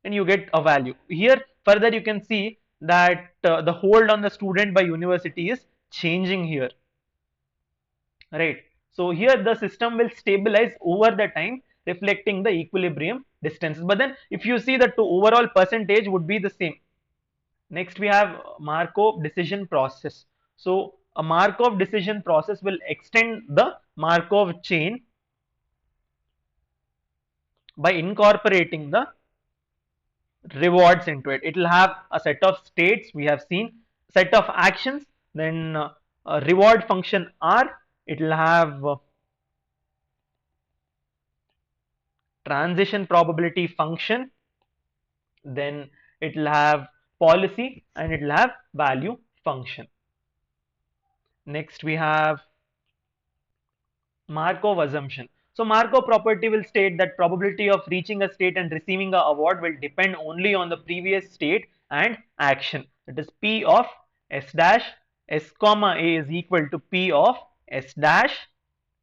and you get a value. Here further you can see that the hold on the student by university is changing here, right? So here the system will stabilize over the time, reflecting the equilibrium distances. But then if you see, the overall percentage would be the same. Next we have Markov decision process. So a Markov decision process will extend the Markov chain by incorporating the rewards into it. It will have a set of states, we have seen, set of actions, then a reward function R. It will have transition probability function, then it will have policy, and it will have value function. Next we have Markov assumption. So Markov property will state that probability of reaching a state and receiving a award will depend only on the previous state and action. That is P of S dash S comma A is equal to P of S dash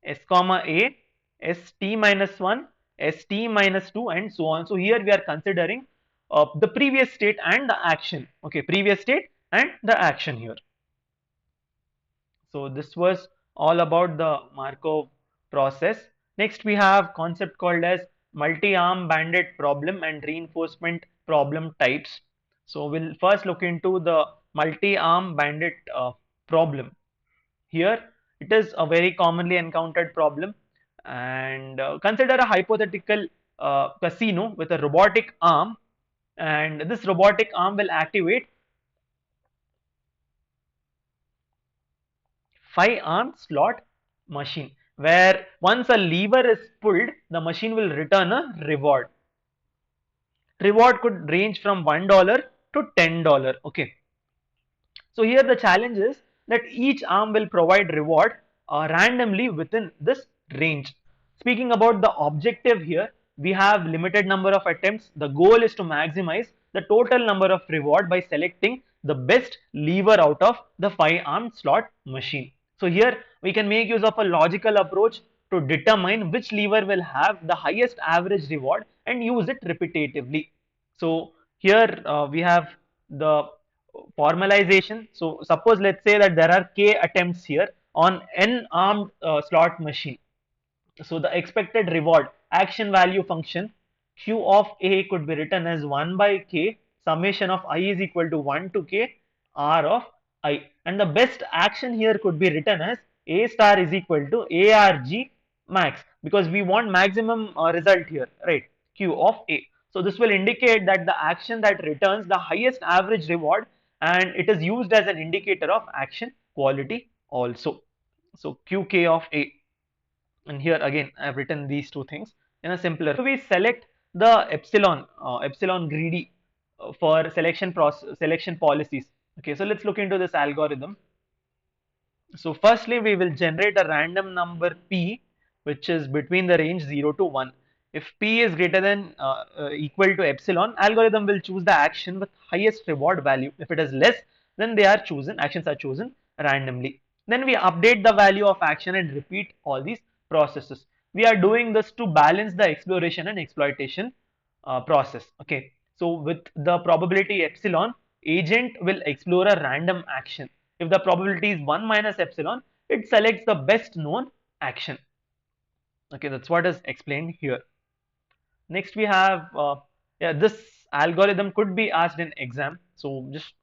S comma A S T minus 1 S T minus 2 and so on. So here we are considering the previous state and the action. Okay, previous state and the action here. So this was all about the Markov process. Next we have concept called as multi-arm bandit problem and reinforcement problem types. So we'll first look into the multi-arm bandit problem. Here it is a very commonly encountered problem, and consider a hypothetical casino with a robotic arm, and this robotic arm will activate 5-arm slot machine, where once a lever is pulled, the machine will return a reward. Reward could range from $1 to $10. Okay. So here the challenge is that each arm will provide reward randomly within this range. Speaking about the objective here, we have limited number of attempts. The goal is to maximize the total number of reward by selecting the best lever out of the 5-arm slot machine. So here we can make use of a logical approach to determine which lever will have the highest average reward and use it repetitively. So here we have the formalization. So suppose let's say that there are k attempts here on n armed slot machine. So the expected reward action value function q of a could be written as 1 by k summation of I is equal to 1 to k r of I, and the best action here could be written as a star is equal to arg max, because we want maximum result here, right? Q of a. So this will indicate that the action that returns the highest average reward, and it is used as an indicator of action quality also. So qk of a, and here again I have written these two things in a simpler. So we select the epsilon greedy for selection policies. Okay, so let's look into this algorithm. So firstly we will generate a random number p which is between the range 0 to 1. If p is greater than equal to epsilon, algorithm will choose the action with highest reward value. If it is less, then actions are chosen randomly. Then we update the value of action and repeat all these processes. We are doing this to balance the exploration and exploitation process. Okay, so with the probability epsilon, agent will explore a random action. If the probability is 1 minus epsilon, it selects the best known action. Okay, that's what is explained here. Next we have yeah, this algorithm could be asked in exam, so just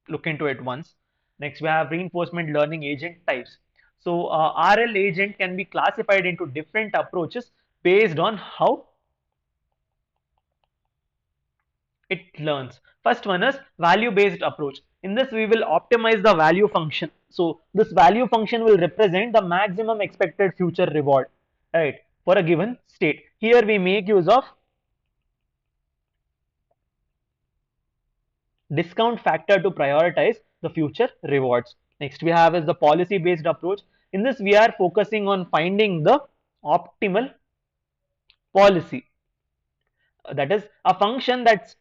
look into it once. Next we have reinforcement learning agent types. So RL agent can be classified into different approaches based on how it learns. First one is value based approach. In this we will optimize the value function. So this value function will represent the maximum expected future reward, right, for a given state. Here we make use of discount factor to prioritize the future rewards. Next we have is the policy based approach. In this we are focusing on finding the optimal policy. That is a function that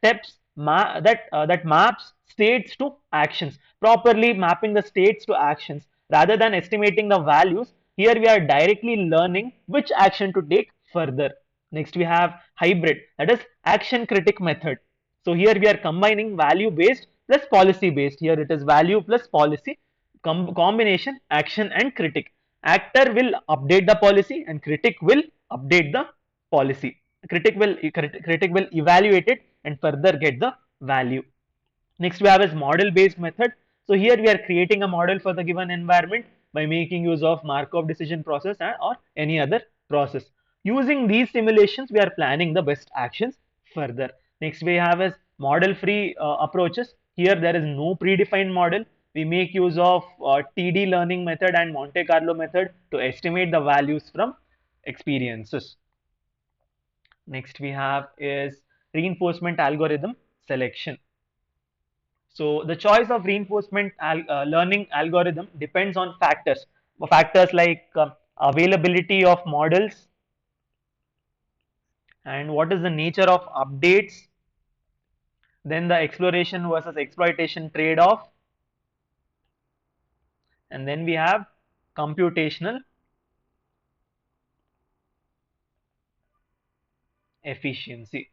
that maps states to actions, properly mapping the states to actions rather than estimating the values. Here we are directly learning which action to take further. Next we have hybrid, that is action critic method. So here we are combining value based plus policy based. Here it is value plus policy combination action and critic. Actor will update the policy and critic will update the policy. Critic will evaluate it and further get the value. Next we have is model based method. So here we are creating a model for the given environment by making use of Markov decision process or any other process. Using these simulations we are planning the best actions further. Next we have is model free approaches. Here there is no predefined model. We make use of TD learning method and Monte Carlo method to estimate the values from experiences. Next we have is reinforcement algorithm selection. So the choice of reinforcement learning algorithm depends on factors like availability of models and what is the nature of updates, then the exploration versus exploitation trade-off, and then we have computational efficiency.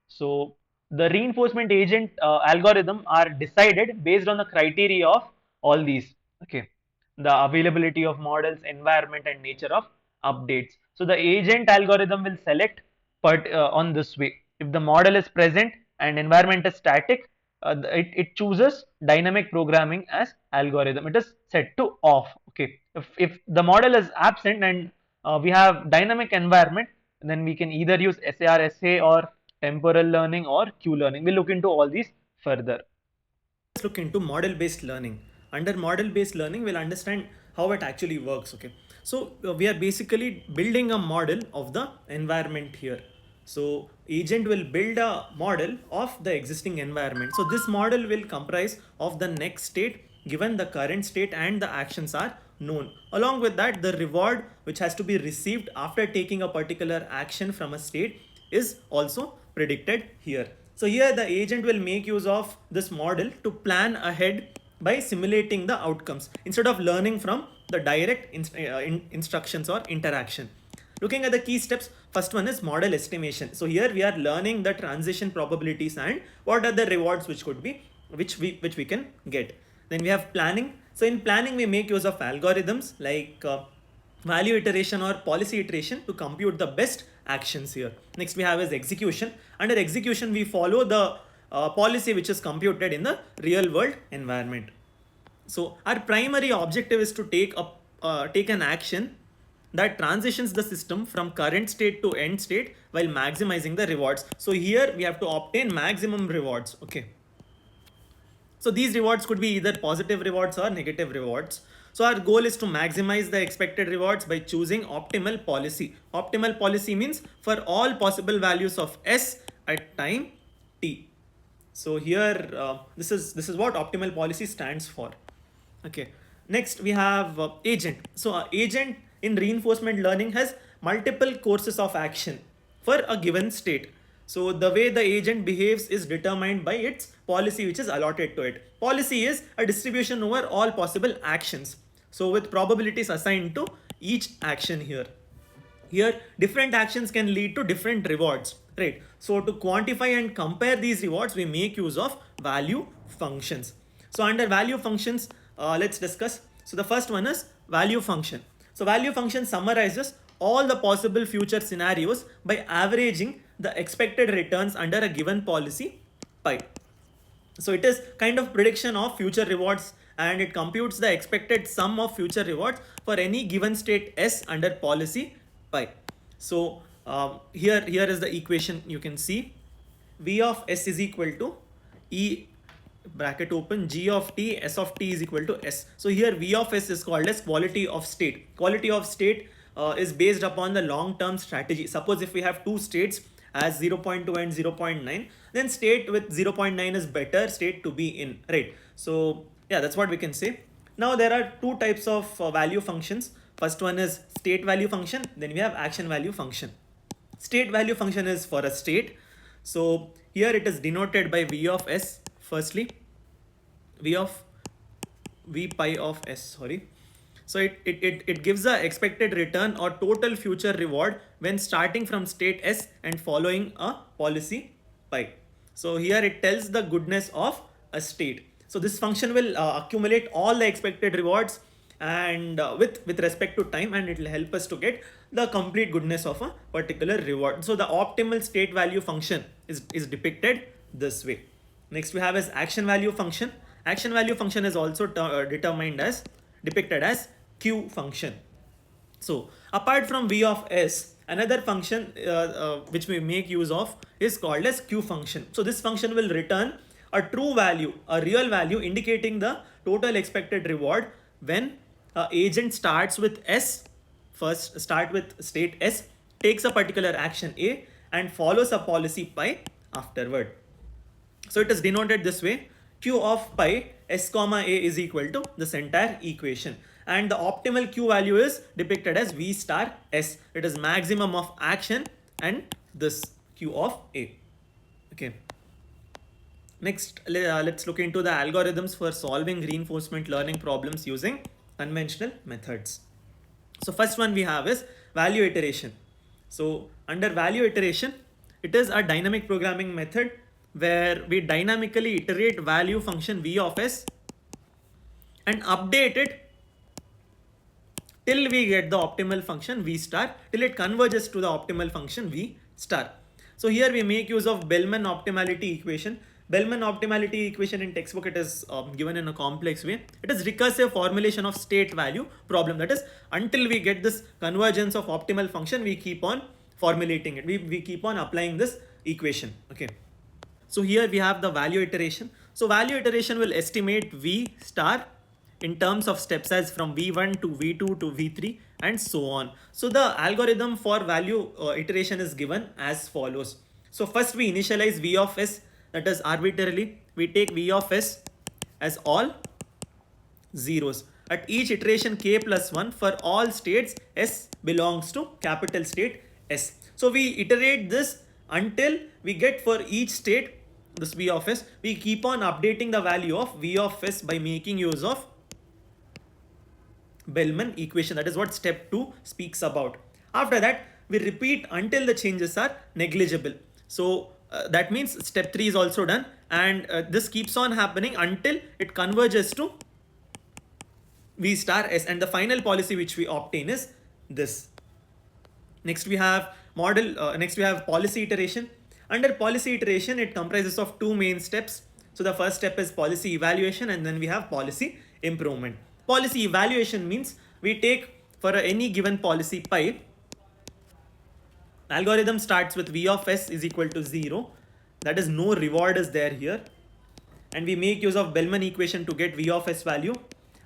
So the reinforcement agent algorithm are decided based on the criteria of all these. Okay, the availability of models, environment, and nature of updates. So the agent algorithm will select on this way. If the model is present and environment is static, it chooses dynamic programming as algorithm. It is set to off. Okay, if the model is absent and we have dynamic environment, then we can either use SARSA or temporal learning or Q learning. We'll look into all these further. Let's look into model based learning. Under model based learning, we'll understand how it actually works. Okay, so we are basically building a model of the environment here. So agent will build a model of the existing environment. So this model will comprise of the next state given the current state and the actions are known. Along with that, the reward which has to be received after taking a particular action from a state is also predicted here. So here the agent will make use of this model to plan ahead by simulating the outcomes instead of learning from the direct instructions or interaction. Looking at the key steps, first one is model estimation. So here we are learning the transition probabilities and what are the rewards which could be which we can get. Then we have planning. So in planning we make use of algorithms like value iteration or policy iteration to compute the best actions here. Next we have is execution. Under execution we follow the policy which is computed in the real world environment. So our primary objective is to take an action that transitions the system from current state to end state while maximizing the rewards. So here we have to obtain maximum rewards. Okay. So these rewards could be either positive rewards or negative rewards. So our goal is to maximize the expected rewards by choosing optimal policy. Optimal policy means for all possible values of S at time t. So here this is what optimal policy stands for. Okay. Next we have agent. So agent in reinforcement learning has multiple courses of action for a given state. So the way the agent behaves is determined by its policy which is allotted to it. Policy is a distribution over all possible actions. So with probabilities assigned to each action here. Here different actions can lead to different rewards, right? So to quantify and compare these rewards, we make use of value functions. So under value functions, let's discuss. So the first one is value function. So value function summarizes all the possible future scenarios by averaging the expected returns under a given policy pi. So it is kind of prediction of future rewards, and it computes the expected sum of future rewards for any given state S under policy pi. So here is the equation you can see. V of S is equal to E bracket open G of T, S of T is equal to S. So here V of S is called as quality of state. Quality of state is based upon the long-term strategy. Suppose if we have two states as 0.2 and 0.9, then state with 0.9 is better state to be in, right? So yeah, that's what we can say. Now there are two types of value functions. First one is state value function, then we have action value function. State value function is for a state. So here it is denoted by V of S. Firstly, V pi of S, sorry. So it gives the expected return or total future reward when starting from state S and following a policy pi. So here it tells the goodness of a state. So this function will accumulate all the expected rewards and with respect to time, and it will help us to get the complete goodness of a particular reward. So the optimal state value function is depicted this way. Next we have is action value function. Action value function is also depicted as Q function. So apart from V of S, another function which we make use of is called as Q function. So this function will return a true value, a real value indicating the total expected reward when agent starts with S, first start with state S, takes a particular action A and follows a policy pi afterward. So it is denoted this way. Q of pi S comma A is equal to this entire equation, and the optimal Q value is depicted as V star S. It is maximum of action and this Q of A. Okay. Next, let's look into the algorithms for solving reinforcement learning problems using conventional methods. So first one we have is value iteration. So under value iteration, it is a dynamic programming method where we dynamically iterate value function V of S and update it till we get the optimal function V star, till it converges to the optimal function V star. So here we make use of Bellman optimality equation. Bellman optimality equation in textbook, it is given in a complex way. It is recursive formulation of state value problem. That is, until we get this convergence of optimal function, we keep on formulating it. We keep on applying this equation. Okay. So here we have the value iteration. So value iteration will estimate V star in terms of steps as from V1 to V2 to V3 and so on. So the algorithm for value iteration is given as follows. So first we initialize V of S, that is arbitrarily we take V of S as all zeros. At each iteration k plus 1 for all states S belongs to capital state S. So we iterate this until we get for each state this V of S. We keep on updating the value of V of S by making use of Bellman equation. That is what step 2 speaks about. After that, we repeat until the changes are negligible. So that means step 3 is also done, and this keeps on happening until it converges to V star S, and the final policy which we obtain is this. Next we have policy iteration. Under policy iteration, it comprises of two main steps. So the first step is policy evaluation, and then we have policy improvement. Policy evaluation means we take for any given policy pi, algorithm starts with V of S is equal to 0. That is, no reward is there here. And we make use of Bellman equation to get V of S value.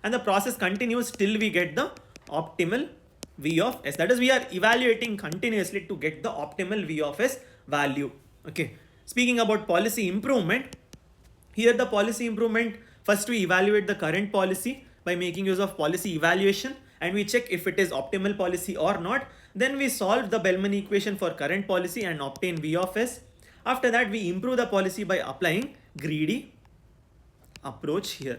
And the process continues till we get the optimal V of S. That is, we are evaluating continuously to get the optimal V of S value. Okay. Speaking about policy improvement, here the policy improvement, first we evaluate the current policy by making use of policy evaluation, and we check if it is optimal policy or not. Then we solve the Bellman equation for current policy and obtain V of S. After that, we improve the policy by applying greedy approach here.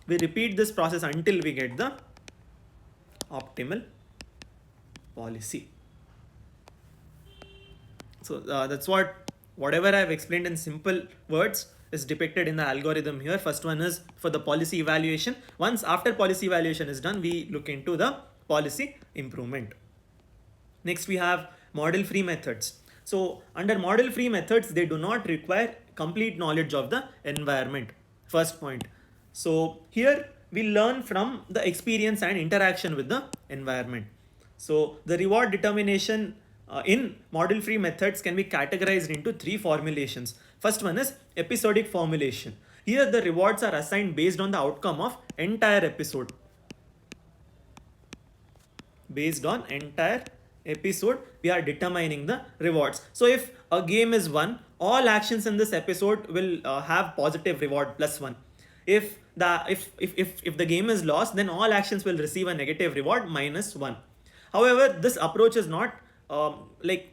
We repeat this process until we get the optimal policy. So that's whatever I've explained in simple words is depicted in the algorithm here. First one is for the policy evaluation. Once after policy evaluation is done, we look into the policy improvement. Next we have model free methods. So under model free methods, they do not require complete knowledge of the environment. First point. So here we learn from the experience and interaction with the environment. So the reward determination in model free methods can be categorized into three formulations. First one is episodic formulation. Here the rewards are assigned based on the outcome of entire episode. Based on entire episode, we are determining the rewards. So if a game is won, all actions in this episode will have positive reward +1. If the game is lost, then all actions will receive a negative reward -1. However, this approach is not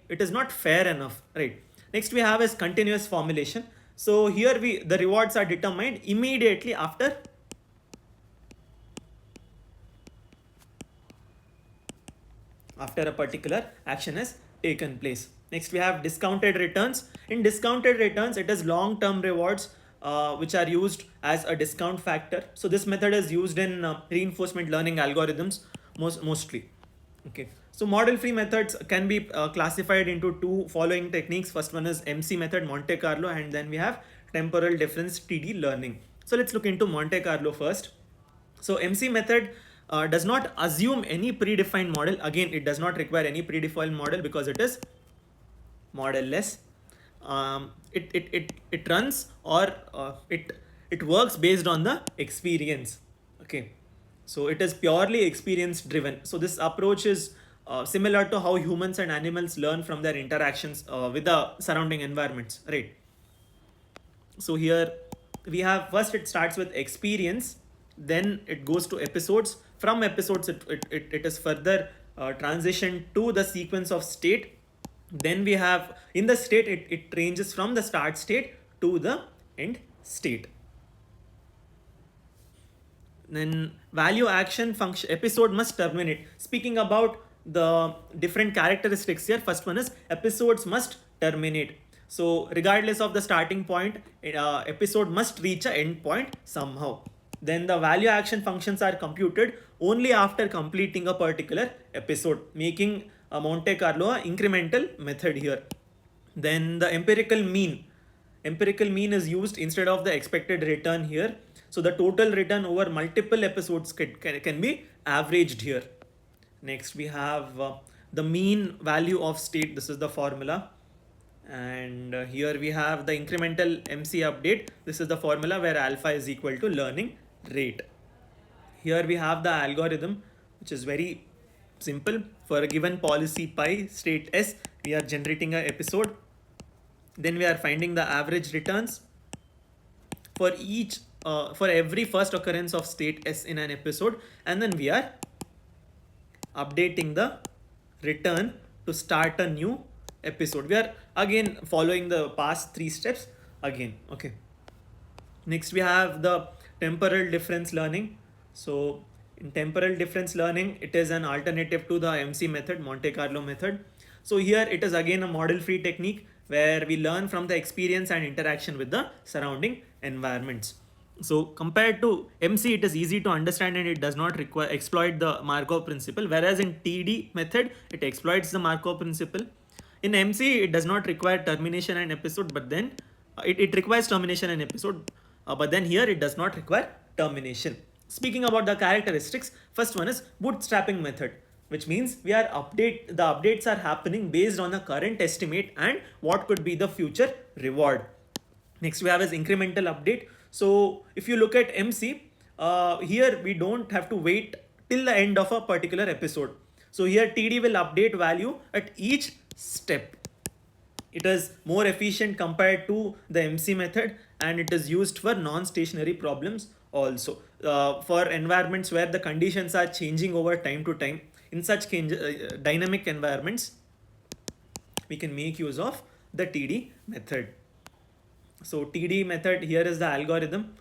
it is not fair enough, right? Next we have is continuous formulation. So here the rewards are determined immediately after a particular action has taken place. Next we have discounted returns. In discounted returns, it is long-term rewards which are used as a discount factor. So this method is used in reinforcement learning algorithms mostly. Okay. So model free methods can be classified into two following techniques. First one is MC method, Monte Carlo, and then we have temporal difference TD learning. So let's look into Monte Carlo first. So MC method does not assume any predefined model. Again, it does not require any predefined model because it is model-less. It runs or it works based on the experience. Okay, so it is purely experience driven. So this approach is similar to how humans and animals learn from their interactions with the surrounding environments, right? So here we have, first it starts with experience, then it goes to episodes. From episodes, it is further transitioned to the sequence of state. Then we have in the state, it ranges from the start state to the end state. Then value action function episode must terminate. Speaking about the different characteristics here, first one is episodes must terminate. So regardless of the starting point, episode must reach an end point somehow. Then the value action functions are computed only after completing a particular episode, making a Monte Carlo an incremental method here. Then the empirical mean is used instead of the expected return here. So the total return over multiple episodes can be averaged here. Next we have the mean value of state. This is the formula. And here we have the incremental MC update. This is the formula where alpha is equal to learning rate. Here we have the algorithm, which is very simple. For a given policy pi state S, we are generating an episode. Then we are finding the average returns for every first occurrence of state S in an episode, and then we are updating the return to start a new episode. We are again following the past three steps again. Okay. Next we have the temporal difference learning. So in temporal difference learning, it is an alternative to the MC method, Monte Carlo method. So here it is again a model free technique where we learn from the experience and interaction with the surrounding environments. So compared to MC, it is easy to understand and it does not exploit the Markov principle, whereas in TD method, it exploits the Markov principle. In MC, it does not require termination and episode, but then it requires termination and episode, but then here it does not require termination. Speaking about the characteristics, first one is bootstrapping method, which means the updates are happening based on the current estimate and what could be the future reward. Next we have is incremental update. So if you look at MC, here we don't have to wait till the end of a particular episode. So here TD will update value at each step. It is more efficient compared to the MC method, and it is used for non-stationary problems also. For environments where the conditions are changing over time to time, in such dynamic environments, we can make use of the TD method. So TD method, here is the algorithm.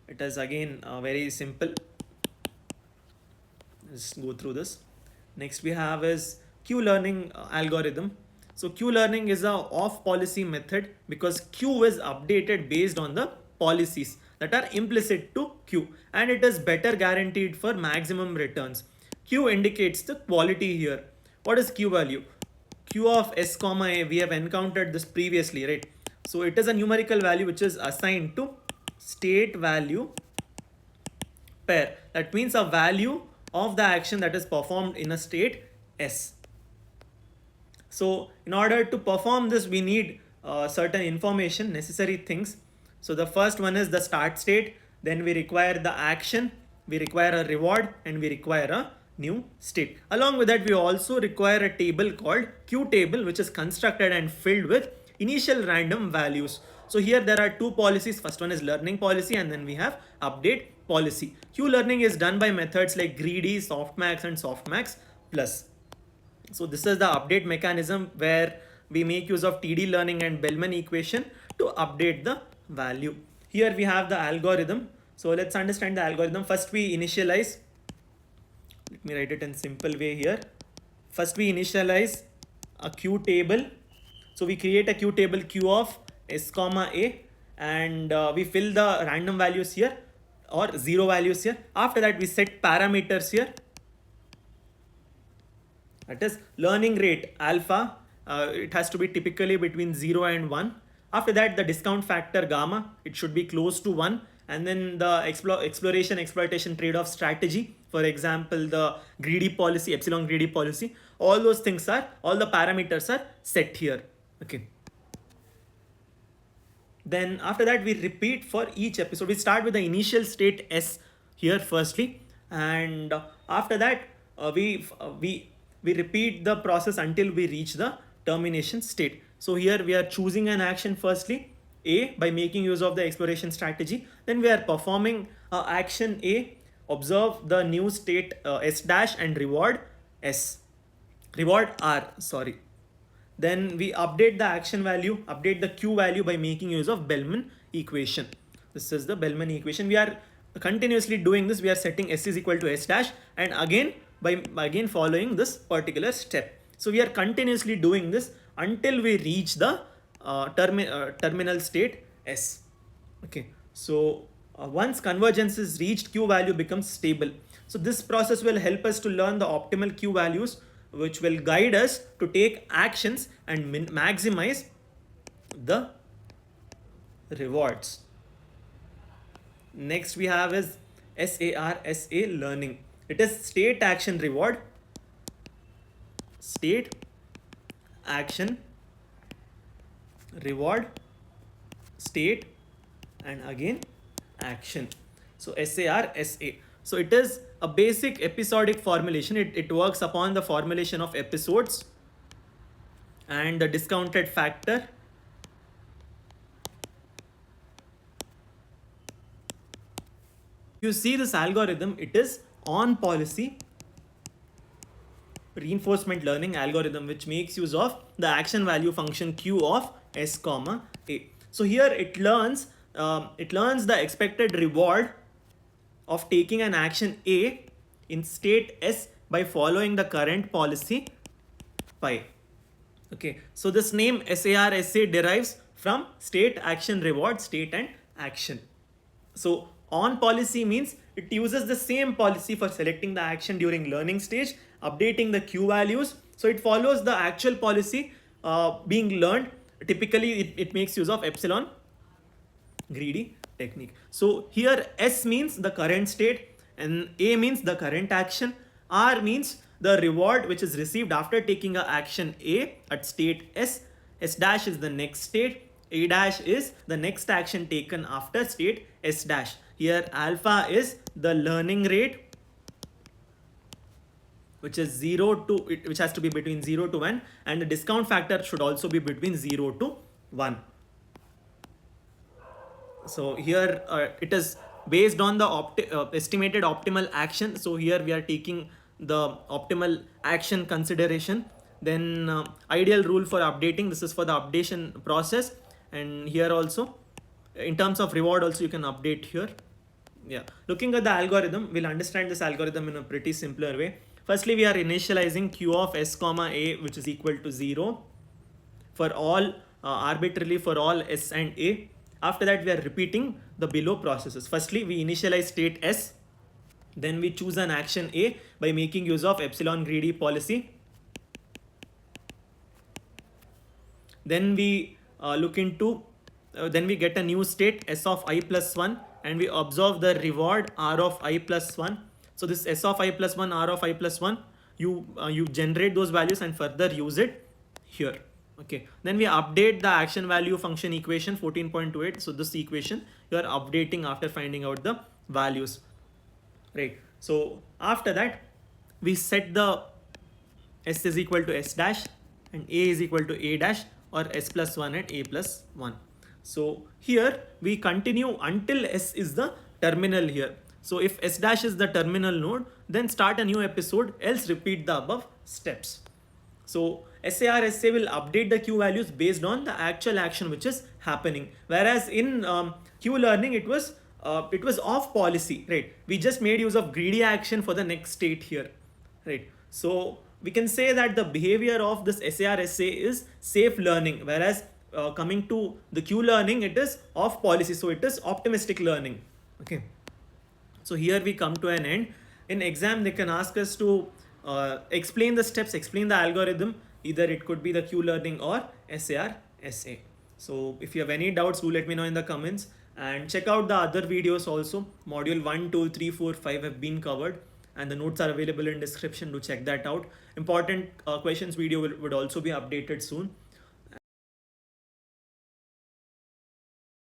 It is again very simple. Let's go through this. Next we have is Q learning algorithm. So Q learning is a off policy method because Q is updated based on the policies that are implicit to Q, and it is better guaranteed for maximum returns. Q indicates the quality here. What is Q value? Q of S comma A, we have encountered this previously, right? So it is a numerical value which is assigned to state value pair. That means a value of the action that is performed in a state S. So in order to perform this, we need certain information, necessary things. So the first one is the start state, then we require the action, we require a reward, and we require a new state. Along with that, we also require a table called Q table, which is constructed and filled with initial random values. So here there are two policies. First one is learning policy, and then we have update policy. Q learning is done by methods like greedy, softmax, and softmax plus. So this is the update mechanism where we make use of TD learning and Bellman equation to update the value. Here we have the algorithm. So let's understand the algorithm. First we initialize. Let me write it in simple way here. First we initialize a Q table. So we create a Q table Q of S comma A, and we fill the random values here or zero values here. After that we set parameters here. That is learning rate alpha. It has to be typically between 0 and 1. After that, the discount factor gamma, it should be close to 1. And then the exploration exploitation trade-off strategy, for example, the greedy policy, epsilon greedy policy, all those things are, all the parameters are set here. Okay. Then after that, we repeat for each episode. We start with the initial state S here firstly, and after that we repeat the process until we reach the termination state. So here we are choosing an action firstly, A, by making use of the exploration strategy. Then we are performing action A, observe the new state S dash and reward R, sorry. Then we update the action value, update the Q value by making use of Bellman equation. This is the Bellman equation. We are continuously doing this. We are setting S is equal to S dash, and again by following this particular step. So we are continuously doing this until we reach the terminal state S. Okay. So once convergence is reached, Q value becomes stable. So this process will help us to learn the optimal Q values, which will guide us to take actions and maximize the rewards. Next we have is SAR/SA learning. It is state action reward, state action reward, state, and again action. So SAR/SA. So it is a basic episodic formulation. It works upon the formulation of episodes and the discounted factor. You see this algorithm, it is on policy reinforcement learning algorithm, which makes use of the action value function Q of S comma A. So here it learns the expected reward of taking an action A in state S by following the current policy pi. Okay, so this name SAR/SA derives from state, action, reward, state, and action. So on policy means it uses the same policy for selecting the action during learning stage, updating the Q values. So it follows the actual policy being learned. Typically it makes use of epsilon greedy technique. So here S means the current state, and A means the current action, R means the reward which is received after taking a action A at state S, S dash is the next state, A dash is the next action taken after state S dash. Here alpha is the learning rate, which is which has to be between 0 to 1, and the discount factor should also be between 0 to 1. So here it is based on the estimated optimal action. So here we are taking the optimal action consideration. Then ideal rule for updating, this is for the updation process, and here also in terms of reward also you can update here. Yeah, looking at the algorithm, we'll understand this algorithm in a pretty simpler way. Firstly, we are initializing q of s comma a, which is equal to 0 for all arbitrarily for all s and a. After that, we are repeating the below processes. Firstly, we initialize state s, then we choose an action a by making use of epsilon greedy policy. Then we then we get a new state s of I plus 1, and we observe the reward r of I plus 1. So this s of I plus 1, r of I plus 1, you generate those values and further use it here. Okay, then we update the action value function equation 14.28. So this equation you are updating after finding out the values, right? So after that, we set the s is equal to s dash and a is equal to a dash, or s plus 1 and a plus 1. So here we continue until s is the terminal here. So if s dash is the terminal node, then start a new episode, else repeat the above steps. So SAR SA will update the Q values based on the actual action which is happening. Whereas in Q learning, it was off policy, right? We just made use of greedy action for the next state here, right? So we can say that the behavior of this SAR SA is safe learning, whereas coming to the Q learning, it is off policy, so it is optimistic learning. Okay. So here we come to an end. In exam, they can ask us to explain the steps, explain the algorithm. Either it could be the Q learning or SAR SA. So if you have any doubts, do let me know in the comments, and check out the other videos also. Module 1, 2, 3, 4, 5 have been covered, and the notes are available in description. Do check that out. Important questions video would also be updated soon.